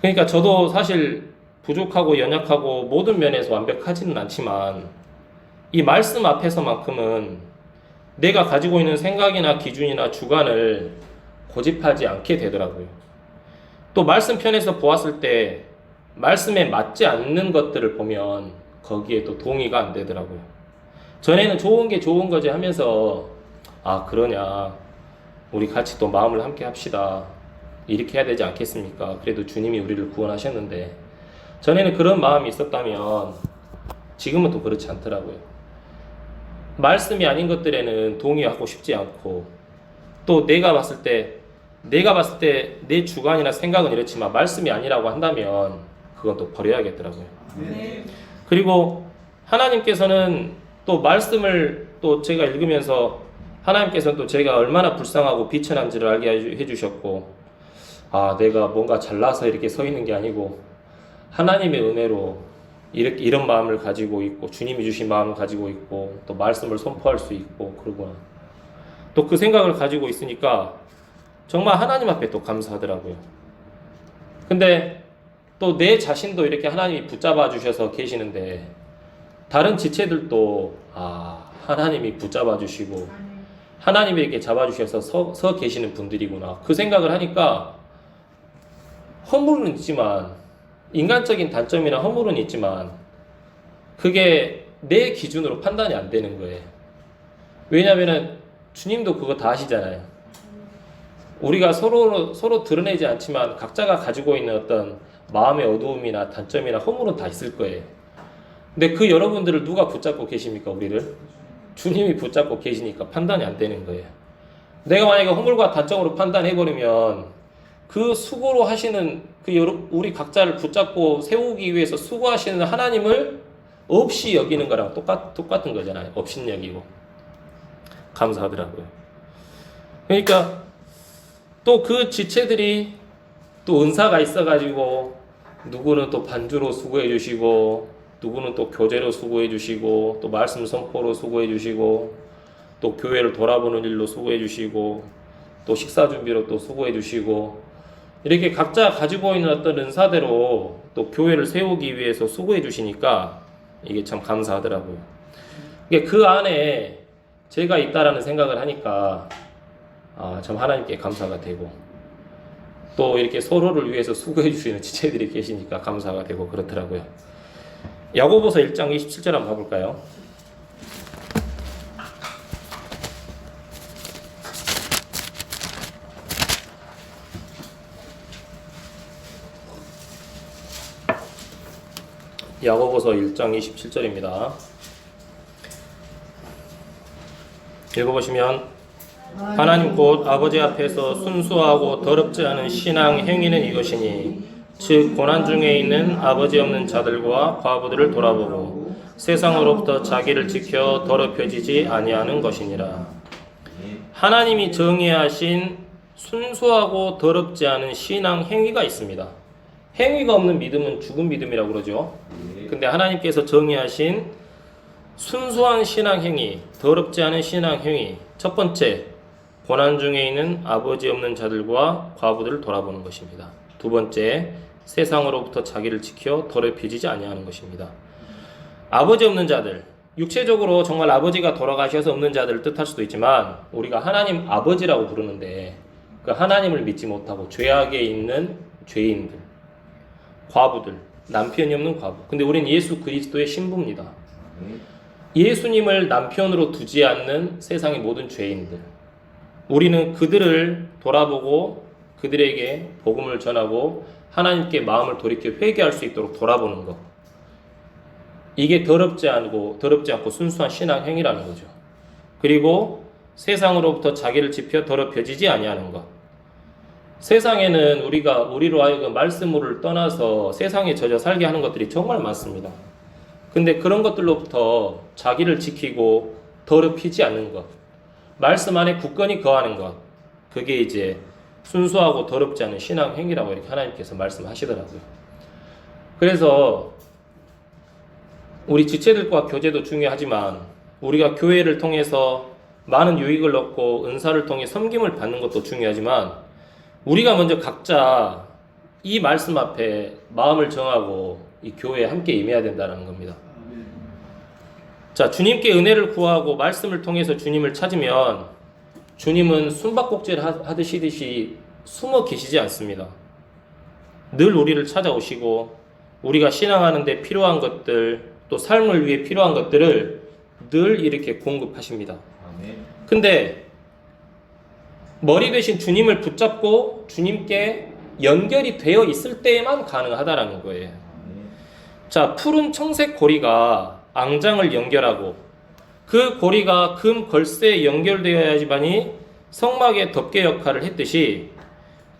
그러니까 저도 사실 부족하고 연약하고 모든 면에서 완벽하지는 않지만 이 말씀 앞에서만큼은 내가 가지고 있는 생각이나 기준이나 주관을 고집하지 않게 되더라고요. 또 말씀편에서 보았을 때 말씀에 맞지 않는 것들을 보면 거기에 또 동의가 안 되더라고요. 전에는 좋은 게 좋은 거지 하면서 그러냐 우리 같이 또 마음을 함께 합시다 이렇게 해야 되지 않겠습니까? 그래도 주님이 우리를 구원하셨는데 전에는 그런 마음이 있었다면 지금은 또 그렇지 않더라고요. 말씀이 아닌 것들에는 동의하고 싶지 않고 또 내가 봤을 때 내 주관이나 생각은 이렇지만 말씀이 아니라고 한다면 그건 또 버려야겠더라고요. 네. 그리고 하나님께서는 또 말씀을 또 제가 읽으면서 하나님께서는 또 제가 얼마나 불쌍하고 비천한지를 알게 해주셨고 내가 뭔가 잘나서 이렇게 서 있는 게 아니고 하나님의 은혜로 이런 마음을 가지고 있고 주님이 주신 마음을 가지고 있고 또 말씀을 선포할 수 있고 그러구나. 또 그 생각을 가지고 있으니까 정말 하나님 앞에 또 감사하더라고요. 근데 또 내 자신도 이렇게 하나님이 붙잡아 주셔서 계시는데 다른 지체들도 하나님이 붙잡아 주시고 하나님이 이렇게 잡아 주셔서 서 계시는 분들이구나. 그 생각을 하니까 허물은 있지만 인간적인 단점이나 허물은 있지만 그게 내 기준으로 판단이 안 되는 거예요. 왜냐하면 주님도 그거 다 아시잖아요. 우리가 서로 드러내지 않지만 각자가 가지고 있는 어떤 마음의 어두움이나 단점이나 허물은 다 있을 거예요. 근데 그 여러분들을 누가 붙잡고 계십니까? 우리를? 주님이 붙잡고 계시니까 판단이 안 되는 거예요. 내가 만약에 허물과 단점으로 판단해버리면 그 수고로 하시는 우리 각자를 붙잡고 세우기 위해서 수고하시는 하나님을 없이 여기는 거랑 똑같은 거잖아요. 없인 여기고. 감사하더라고요. 그러니까 또 그 지체들이 또 은사가 있어가지고 누구는 또 반주로 수고해 주시고 누구는 또 교제로 수고해 주시고 또 말씀 선포로 수고해 주시고 또 교회를 돌아보는 일로 수고해 주시고 또 식사 준비로 또 수고해 주시고 이렇게 각자 가지고 있는 어떤 은사대로 또 교회를 세우기 위해서 수고해 주시니까 이게 참 감사하더라고요. 그 안에 제가 있다라는 생각을 하니까 참 하나님께 감사가 되고 또 이렇게 서로를 위해서 수고해 주시는 지체들이 계시니까 감사가 되고 그렇더라고요. 야고보서 1장 27절 한번 봐볼까요? 야고보서 1장 27절입니다. 읽어보시면 하나님 곧 아버지 앞에서 순수하고 더럽지 않은 신앙 행위는 이것이니 즉 고난 중에 있는 아버지 없는 자들과 과부들을 돌아보고 세상으로부터 자기를 지켜 더럽혀지지 아니하는 것이니라. 하나님이 정의하신 순수하고 더럽지 않은 신앙 행위가 있습니다. 행위가 없는 믿음은 죽은 믿음이라고 그러죠. 근데 하나님께서 정의하신 순수한 신앙 행위, 더럽지 않은 신앙 행위, 첫 번째, 고난 중에 있는 아버지 없는 자들과 과부들을 돌아보는 것입니다. 두 번째, 세상으로부터 자기를 지켜 더럽혀지지 아니하는 것입니다. 아버지 없는 자들, 육체적으로 정말 아버지가 돌아가셔서 없는 자들을 뜻할 수도 있지만 우리가 하나님 아버지라고 부르는데 그 하나님을 믿지 못하고 죄악에 있는 죄인들, 과부들, 남편이 없는 과부. 근데 우리는 예수 그리스도의 신부입니다. 예수님을 남편으로 두지 않는 세상의 모든 죄인들, 우리는 그들을 돌아보고 그들에게 복음을 전하고 하나님께 마음을 돌이켜 회개할 수 있도록 돌아보는 것, 이게 더럽지 않고 순수한 신앙 행위라는 거죠. 그리고 세상으로부터 자기를 지켜 더럽혀지지 아니하는 것. 세상에는 우리로 하여금 말씀을 떠나서 세상에 젖어 살게 하는 것들이 정말 많습니다. 근데 그런 것들로부터 자기를 지키고 더럽히지 않는 것, 말씀 안에 굳건히 거하는 것, 그게 이제 순수하고 더럽지 않은 신앙 행위라고 이렇게 하나님께서 말씀하시더라고요. 그래서 우리 지체들과 교제도 중요하지만 우리가 교회를 통해서 많은 유익을 얻고 은사를 통해 섬김을 받는 것도 중요하지만 우리가 먼저 각자 이 말씀 앞에 마음을 정하고 이 교회에 함께 임해야 된다는 겁니다. 자, 주님께 은혜를 구하고 말씀을 통해서 주님을 찾으면 주님은 숨바꼭질 하듯이 숨어 계시지 않습니다. 늘 우리를 찾아오시고 우리가 신앙하는 데 필요한 것들, 또 삶을 위해 필요한 것들을 늘 이렇게 공급하십니다. 근데 머리 대신 주님을 붙잡고 주님께 연결이 되어 있을 때에만 가능하다라는 거예요. 자, 푸른 청색 고리가 앙장을 연결하고 그 고리가 금 걸쇠에 연결되어야지만이 성막의 덮개 역할을 했듯이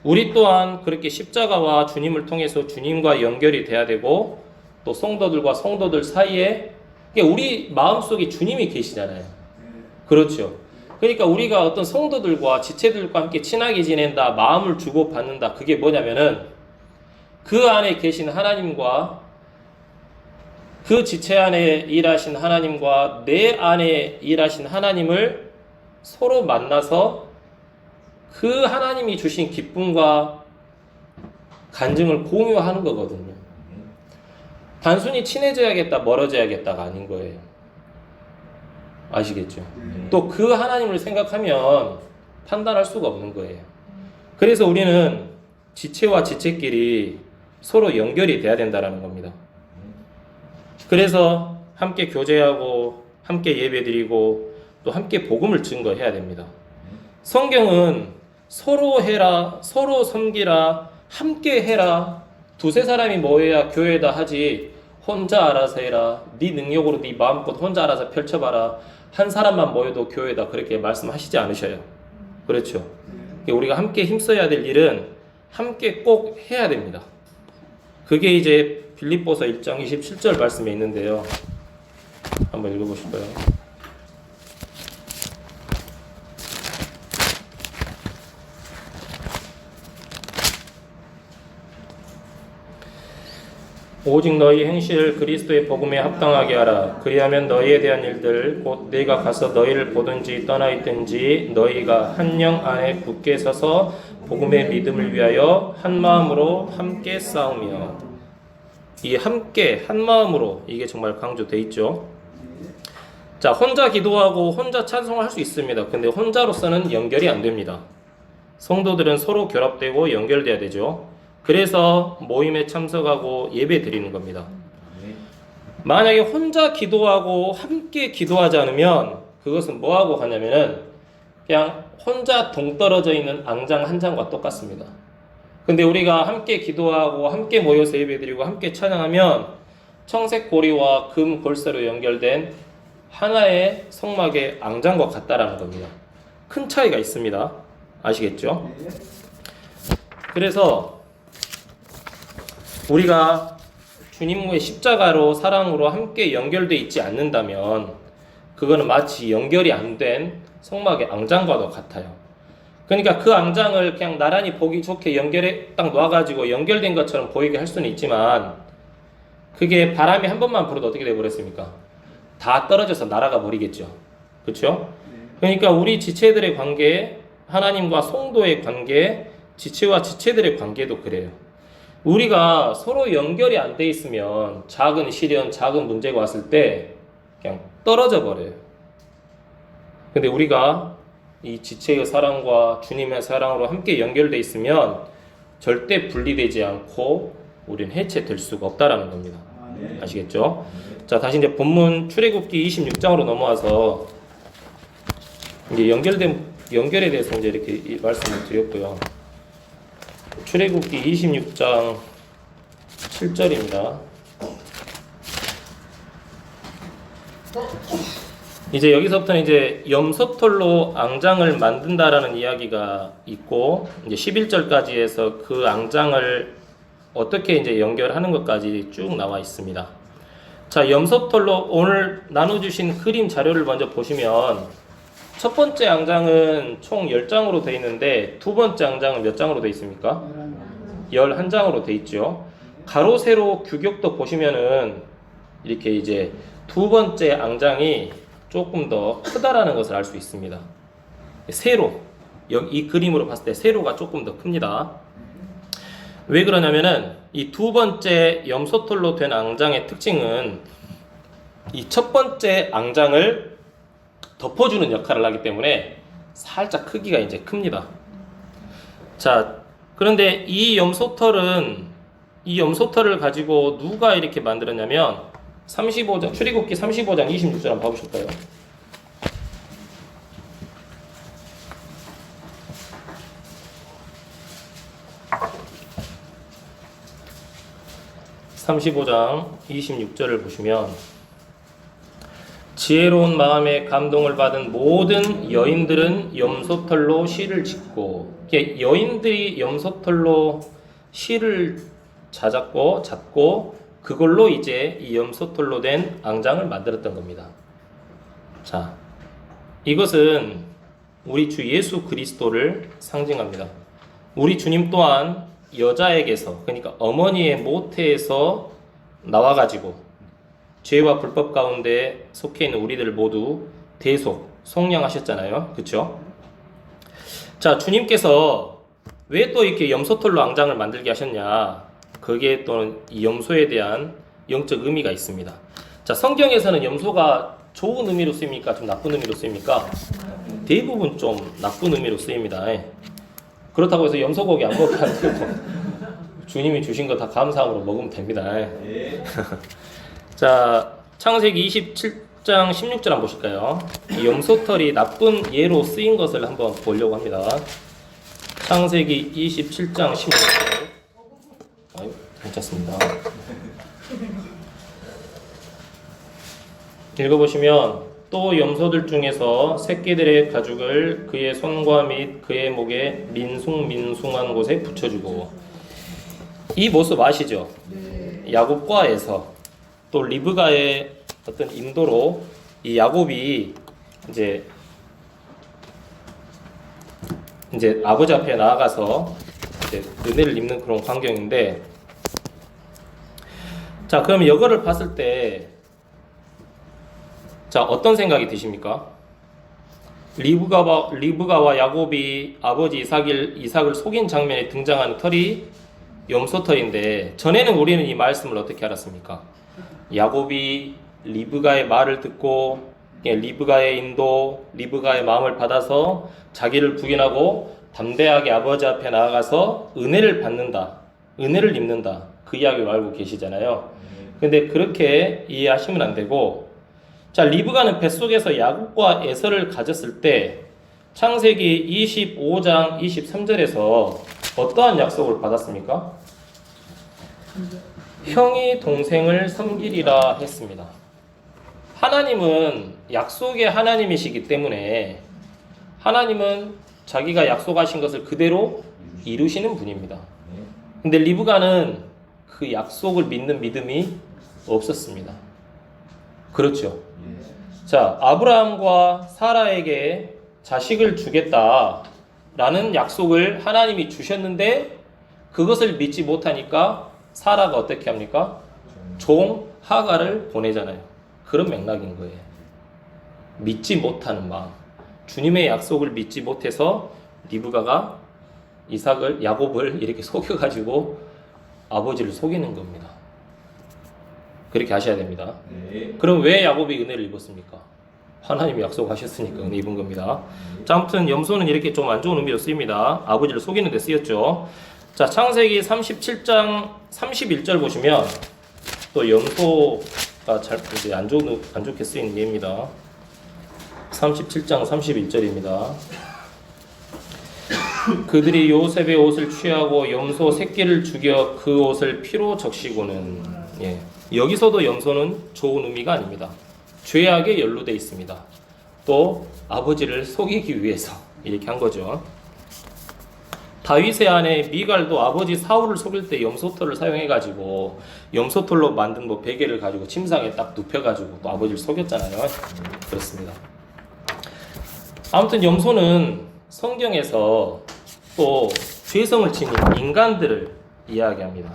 우리 또한 그렇게 십자가와 주님을 통해서 주님과 연결이 돼야 되고 또 성도들과 성도들 사이에 우리 마음속에 주님이 계시잖아요. 그렇죠. 그러니까 우리가 어떤 성도들과 지체들과 함께 친하게 지낸다, 마음을 주고받는다, 그게 뭐냐면은 그 안에 계신 하나님과 그 지체 안에 일하신 하나님과 내 안에 일하신 하나님을 서로 만나서 그 하나님이 주신 기쁨과 간증을 공유하는 거거든요. 단순히 친해져야겠다, 멀어져야겠다가 아닌 거예요. 아시겠죠? 또 그 하나님을 생각하면 판단할 수가 없는 거예요. 그래서 우리는 지체와 지체끼리 서로 연결이 돼야 된다는 겁니다. 그래서 함께 교제하고 함께 예배드리고 또 함께 복음을 증거해야 됩니다. 성경은 서로 해라, 서로 섬기라, 함께 해라, 두세 사람이 모여야 교회다 하지 혼자 알아서 해라, 네 능력으로 네 마음껏 혼자 알아서 펼쳐봐라, 한 사람만 모여도 교회다 그렇게 말씀하시지 않으셔요. 그렇죠? 우리가 함께 힘써야 될 일은 함께 꼭 해야 됩니다. 그게 이제 빌립보서 1장 27절 말씀에 있는데요. 한번 읽어보실까요? 오직 너희 행실을 그리스도의 복음에 합당하게 하라. 그리하면 너희에 대한 일들 곧 내가 가서 너희를 보든지 떠나 있든지 너희가 한 영 안에 굳게 서서 복음의 믿음을 위하여 한 마음으로 함께 싸우며. 이 함께 한 마음으로 이게 정말 강조돼 있죠. 자, 혼자 기도하고 혼자 찬송할 수 있습니다. 근데 혼자로서는 연결이 안 됩니다. 성도들은 서로 결합되고 연결돼야 되죠. 그래서 모임에 참석하고 예배 드리는 겁니다. 만약에 혼자 기도하고 함께 기도하지 않으면 그것은 뭐하고 가냐면은 그냥 혼자 동떨어져 있는 앙장 한 장과 똑같습니다. 근데 우리가 함께 기도하고 함께 모여서 예배 드리고 함께 찬양하면 청색 고리와 금 골사로 연결된 하나의 성막의 앙장과 같다라는 겁니다. 큰 차이가 있습니다. 아시겠죠? 그래서 우리가 주님의 십자가로 사랑으로 함께 연결되어 있지 않는다면 그거는 마치 연결이 안 된 성막의 앙장과도 같아요. 그러니까 그 앙장을 그냥 나란히 보기 좋게 연결해 딱 놓아가지고 연결된 것처럼 보이게 할 수는 있지만 그게 바람이 한 번만 불어도 어떻게 되어버렸습니까? 다 떨어져서 날아가 버리겠죠. 그렇죠? 그러니까 우리 지체들의 관계, 하나님과 성도의 관계, 지체와 지체들의 관계도 그래요. 우리가 서로 연결이 안 돼 있으면 작은 시련, 작은 문제가 왔을 때 그냥 떨어져 버려요. 근데 우리가 이 지체의 사랑과 주님의 사랑으로 함께 연결돼 있으면 절대 분리되지 않고 우리는 해체될 수가 없다라는 겁니다. 아시겠죠? 자, 다시 이제 본문 출애굽기 26장으로 넘어와서 이제 연결에 대해서 이제 이렇게 말씀을 드렸고요. 출애굽기 26장 7절입니다. 이제 여기서부터는 이제 염소털로 앙장을 만든다라는 이야기가 있고 이제 11절까지 해서 그 앙장을 어떻게 이제 연결하는 것까지 쭉 나와 있습니다. 자, 염소털로 오늘 나눠주신 그림 자료를 먼저 보시면 첫 번째 앙장은 총 10장으로 되어 있는데 두 번째 앙장은 몇 장으로 되어 있습니까? 11장으로 되어 있죠. 가로 세로 규격도 보시면은 이렇게 이제 두 번째 앙장이 조금 더 크다라는 것을 알 수 있습니다. 세로, 이 그림으로 봤을 때 세로가 조금 더 큽니다. 왜 그러냐면은 이 두 번째 염소털로 된 앙장의 특징은 이 첫 번째 앙장을 덮어주는 역할을 하기 때문에 살짝 크기가 이제 큽니다. 자, 그런데 이 염소털을 가지고 누가 이렇게 만들었냐면 35장, 출애굽기 35장 26절 한번 봐보실까요? (35장) 26절을 보시면 지혜로운 마음에 감동을 받은 모든 여인들은 염소털로 실을 짓고, 여인들이 염소털로 실을 잡고 그걸로 이제 이 염소털로 된 앙장을 만들었던 겁니다. 자, 이것은 우리 주 예수 그리스도를 상징합니다. 우리 주님 또한 여자에게서, 그러니까 어머니의 모태에서 나와가지고 죄와 불법 가운데 속해 있는 우리들 모두 대속, 속량하셨잖아요. 그렇죠? 자, 주님께서 왜 또 이렇게 염소털로 앙장을 만들게 하셨냐? 거기에 또는 이 염소에 대한 영적 의미가 있습니다. 자, 성경에서는 염소가 좋은 의미로 쓰입니까? 좀 나쁜 의미로 쓰입니까? 대부분 좀 나쁜 의미로 쓰입니다. 그렇다고 해서 염소고기 안 먹게 안 되고 주님이 주신 거 다 감사함으로 먹으면 됩니다. 자, 창세기 27장 16절 한번 보실까요? 이 염소털이 나쁜 예로 쓰인 것을 한번 보려고 합니다. 창세기 27장 16절. 아유, 괜찮습니다. 읽어보시면, 또 염소들 중에서 새끼들의 가죽을 그의 손과 및 그의 목에 민숭민숭한 곳에 붙여주고. 이 모습 아시죠? 야곱과 에서, 또 리브가의 어떤 인도로 이 야곱이 이제 아버지 앞에 나아가서 이제 은혜를 입는 그런 광경인데, 자, 그럼 이거를 봤을 때, 자, 어떤 생각이 드십니까? 리브가와 야곱이 아버지 이삭을 속인 장면에 등장하는 털이 염소털인데, 전에는 우리는 이 말씀을 어떻게 알았습니까? 야곱이 리브가의 말을 듣고 리브가의 인도, 리브가의 마음을 받아서 자기를 부인하고 담대하게 아버지 앞에 나아가서 은혜를 받는다, 은혜를 입는다, 그 이야기를 알고 계시잖아요. 근데 그렇게 이해하시면 안 되고, 자, 리브가는 뱃속에서 야곱과 에서를 가졌을 때 창세기 25장 23절에서 어떠한 약속을 받았습니까? 형이 동생을 섬기리라 했습니다. 하나님은 약속의 하나님이시기 때문에 하나님은 자기가 약속하신 것을 그대로 이루시는 분입니다. 근데 리브가는 그 약속을 믿는 믿음이 없었습니다. 그렇죠. 자, 아브라함과 사라에게 자식을 주겠다라는 약속을 하나님이 주셨는데 그것을 믿지 못하니까 사라가 어떻게 합니까? 종 하가를 보내잖아요. 그런 맥락인 거예요. 믿지 못하는 마음. 주님의 약속을 믿지 못해서 리브가가 야곱을 이렇게 속여가지고 아버지를 속이는 겁니다. 그렇게 하셔야 됩니다. 그럼 왜 야곱이 은혜를 입었습니까? 하나님이 약속하셨으니까 은혜 입은 겁니다. 자, 아무튼 염소는 이렇게 좀 안 좋은 의미로 쓰입니다. 아버지를 속이는 데 쓰였죠. 자, 창세기 37장 31절 보시면 또 염소가 이제 안 좋게 쓰인 예입니다. 37장 31절입니다. 그들이 요셉의 옷을 취하고 염소 새끼를 죽여 그 옷을 피로 적시고는, 여기서도 염소는 좋은 의미가 아닙니다. 죄악에 연루되어 있습니다. 또 아버지를 속이기 위해서 이렇게 한 거죠. 다윗의 아내 미갈도 아버지 사울을 속일 때 염소털을 사용해가지고 염소털로 만든 베개를 가지고 침상에 딱 눕혀가지고 또 아버지를 속였잖아요. 그렇습니다. 아무튼 염소는 성경에서 또 죄성을 지닌 인간들을 이야기합니다.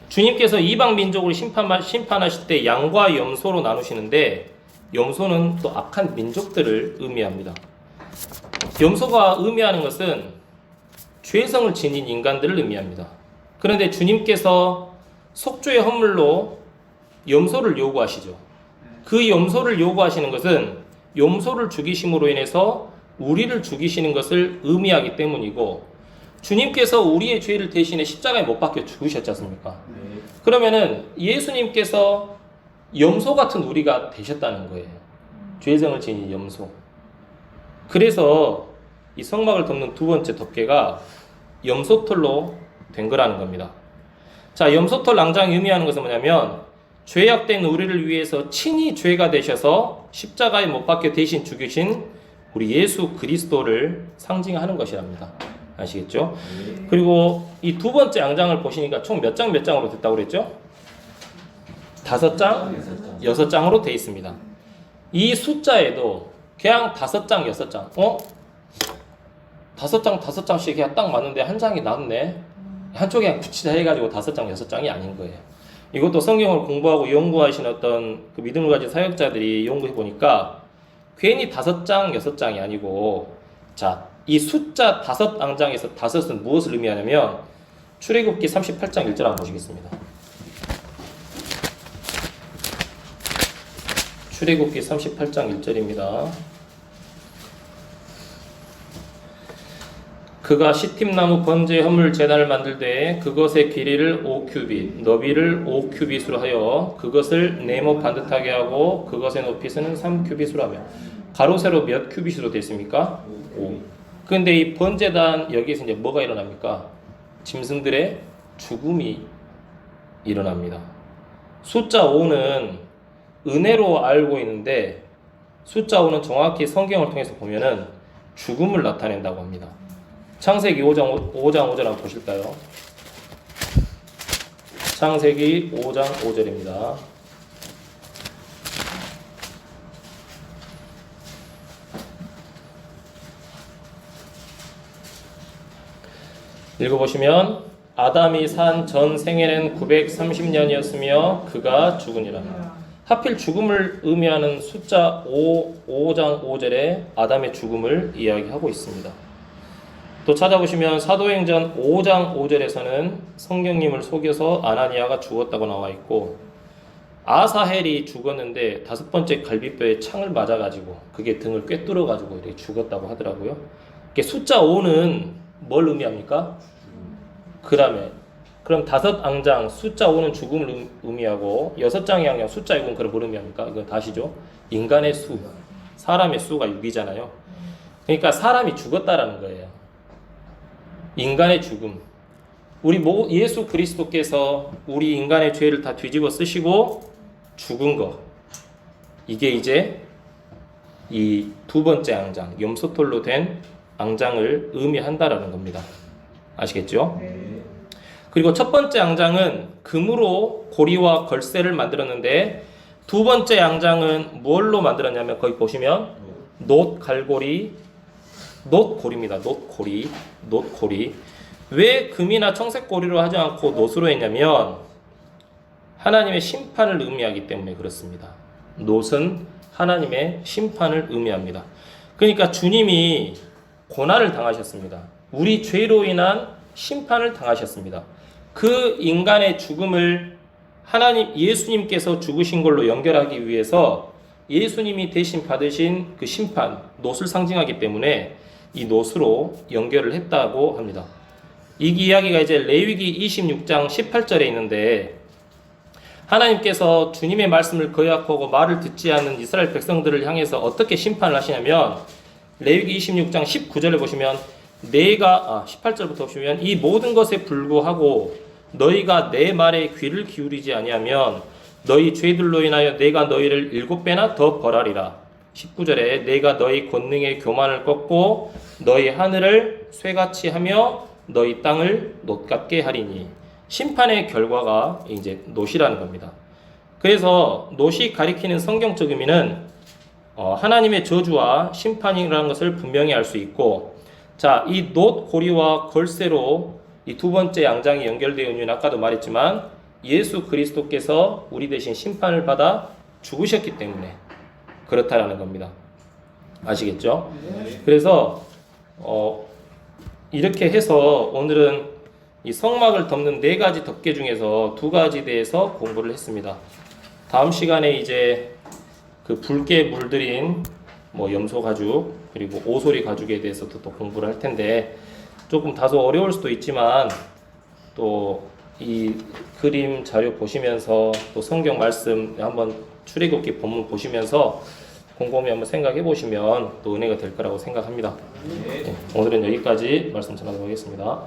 주님께서 이방 민족을 심판하실 때 양과 염소로 나누시는데, 염소는 또 악한 민족들을 의미합니다. 염소가 의미하는 것은 죄성을 지닌 인간들을 의미합니다. 그런데 주님께서 속죄의 헌물로 염소를 요구하시죠. 그 염소를 요구하시는 것은 염소를 죽이심으로 인해서 우리를 죽이시는 것을 의미하기 때문이고, 주님께서 우리의 죄를 대신해 십자가에 못 박혀 죽으셨지 않습니까? 그러면은 예수님께서 염소 같은 우리가 되셨다는 거예요. 죄성을 지닌 염소. 그래서 이 성막을 덮는 두 번째 덮개가 염소털로 된 거라는 겁니다. 자, 염소털 낭장이 의미하는 것은 뭐냐면, 죄악된 우리를 위해서 친히 죄가 되셔서 십자가에 못 박혀 대신 죽이신 우리 예수 그리스도를 상징하는 것이랍니다. 아시겠죠? 그리고 이 두 번째 앙장을 보시니까 총 몇 장으로 됐다고 그랬죠? 5장, 6장으로 되어 있습니다. 이 숫자에도 그냥 5장, 6장, 5장씩 그냥 딱 맞는데 한 장이 남네? 한쪽에 그냥 붙이자 해가지고 5장, 6장이 아닌 거예요. 이것도 성경을 공부하고 연구하신 어떤 그 믿음을 가진 사역자들이 연구해 보니까 괜히 5장, 6장이 아니고, 자, 이 숫자 5앙장에서 5은 무엇을 의미하냐면 출애굽기 38장 1절 한번 보시겠습니다. 출애굽기 38장 1절입니다. 그가 시팀나무 번제 헌물 제단을 만들되 그것의 길이를 5규빗, 너비를 5규빗으로 하여 그것을 네모 반듯하게 하고 그것의 높이는 3규빗으로 하며 가로 세로 몇 규빗으로 되어 있습니까? 5. 그런데 이 번제단 여기에서 이제 뭐가 일어납니까? 짐승들의 죽음이 일어납니다. 숫자 5는 은혜로 알고 있는데 숫자 5는 정확히 성경을 통해서 보면은 죽음을 나타낸다고 합니다. 창세기 5장 5절 한번 보실까요? 창세기 5장 5절입니다. 읽어보시면 아담이 산 전 생애는 930년이었으며 그가 죽으니라. 하필 죽음을 의미하는 숫자 5장 5절에 아담의 죽음을 이야기하고 있습니다. 또 찾아보시면 사도행전 5장 5절에서는 성령님을 속여서 아나니아가 죽었다고 나와 있고 아사헬이 죽었는데 5번째 갈비뼈에 창을 맞아가지고 그게 등을 꿰뚫어가지고 이렇게 죽었다고 하더라고요. 숫자 5는 뭘 의미합니까? 그럼 5앙장 숫자 5는 죽음을 의미하고 6장의 앙장 숫자 6은 그럼 뭘 의미합니까? 이건 다시죠. 인간의 수, 사람의 수가 6이잖아요. 그러니까 사람이 죽었다라는 거예요. 인간의 죽음. 우리 예수 그리스도께서 우리 인간의 죄를 다 뒤집어 쓰시고 죽은 거. 이게 이제 이 2번째 앙장, 염소털로 된 앙장을 의미한다라는 겁니다. 아시겠죠? 네. 그리고 첫 번째 앙장은 금으로 고리와 걸쇠를 만들었는데 2번째 앙장은 뭘로 만들었냐면 거기 보시면 놋갈고리, 놋고리입니다. 놋고리. 왜 금이나 청색고리로 하지 않고 놋으로 했냐면 하나님의 심판을 의미하기 때문에 그렇습니다. 놋은 하나님의 심판을 의미합니다. 그러니까 주님이 고난을 당하셨습니다. 우리 죄로 인한 심판을 당하셨습니다. 그 인간의 죽음을 예수님께서 죽으신 걸로 연결하기 위해서 예수님이 대신 받으신 그 심판, 놋을 상징하기 때문에 이 놋으로 연결을 했다고 합니다. 이 이야기가 이제 레위기 26장 18절에 있는데 하나님께서 주님의 말씀을 거역하고 말을 듣지 않는 이스라엘 백성들을 향해서 어떻게 심판을 하시냐면 레위기 26장 19절에 보시면 18절부터 보시면 이 모든 것에 불구하고 너희가 내 말에 귀를 기울이지 아니하면 너희 죄들로 인하여 내가 너희를 7배나 더 벌하리라. 19절에 내가 너희 권능의 교만을 꺾고 너희 하늘을 쇠같이 하며 너희 땅을 놋 같게 하리니. 심판의 결과가 이제 놋이라는 겁니다. 그래서 놋이 가리키는 성경적 의미는 하나님의 저주와 심판이라는 것을 분명히 알 수 있고, 자, 이 놋 고리와 걸쇠로 이 2번째 앙장이 연결되어 있는 이유는 아까도 말했지만 예수 그리스도께서 우리 대신 심판을 받아 죽으셨기 때문에 그렇다라는 겁니다. 아시겠죠? 그래서 이렇게 해서 오늘은 이 성막을 덮는 4가지 덮개 중에서 2가지 대해서 공부를 했습니다. 다음 시간에 이제 그 붉게 물들인 염소 가죽 그리고 오소리 가죽에 대해서도 또 공부를 할 텐데 조금 다소 어려울 수도 있지만 또 이 그림 자료 보시면서 또 성경 말씀 한번 출애굽기 본문 보시면서 곰곰이 한번 생각해 보시면 또 은혜가 될 거라고 생각합니다. 네, 오늘은 여기까지 말씀 전하도록 하겠습니다.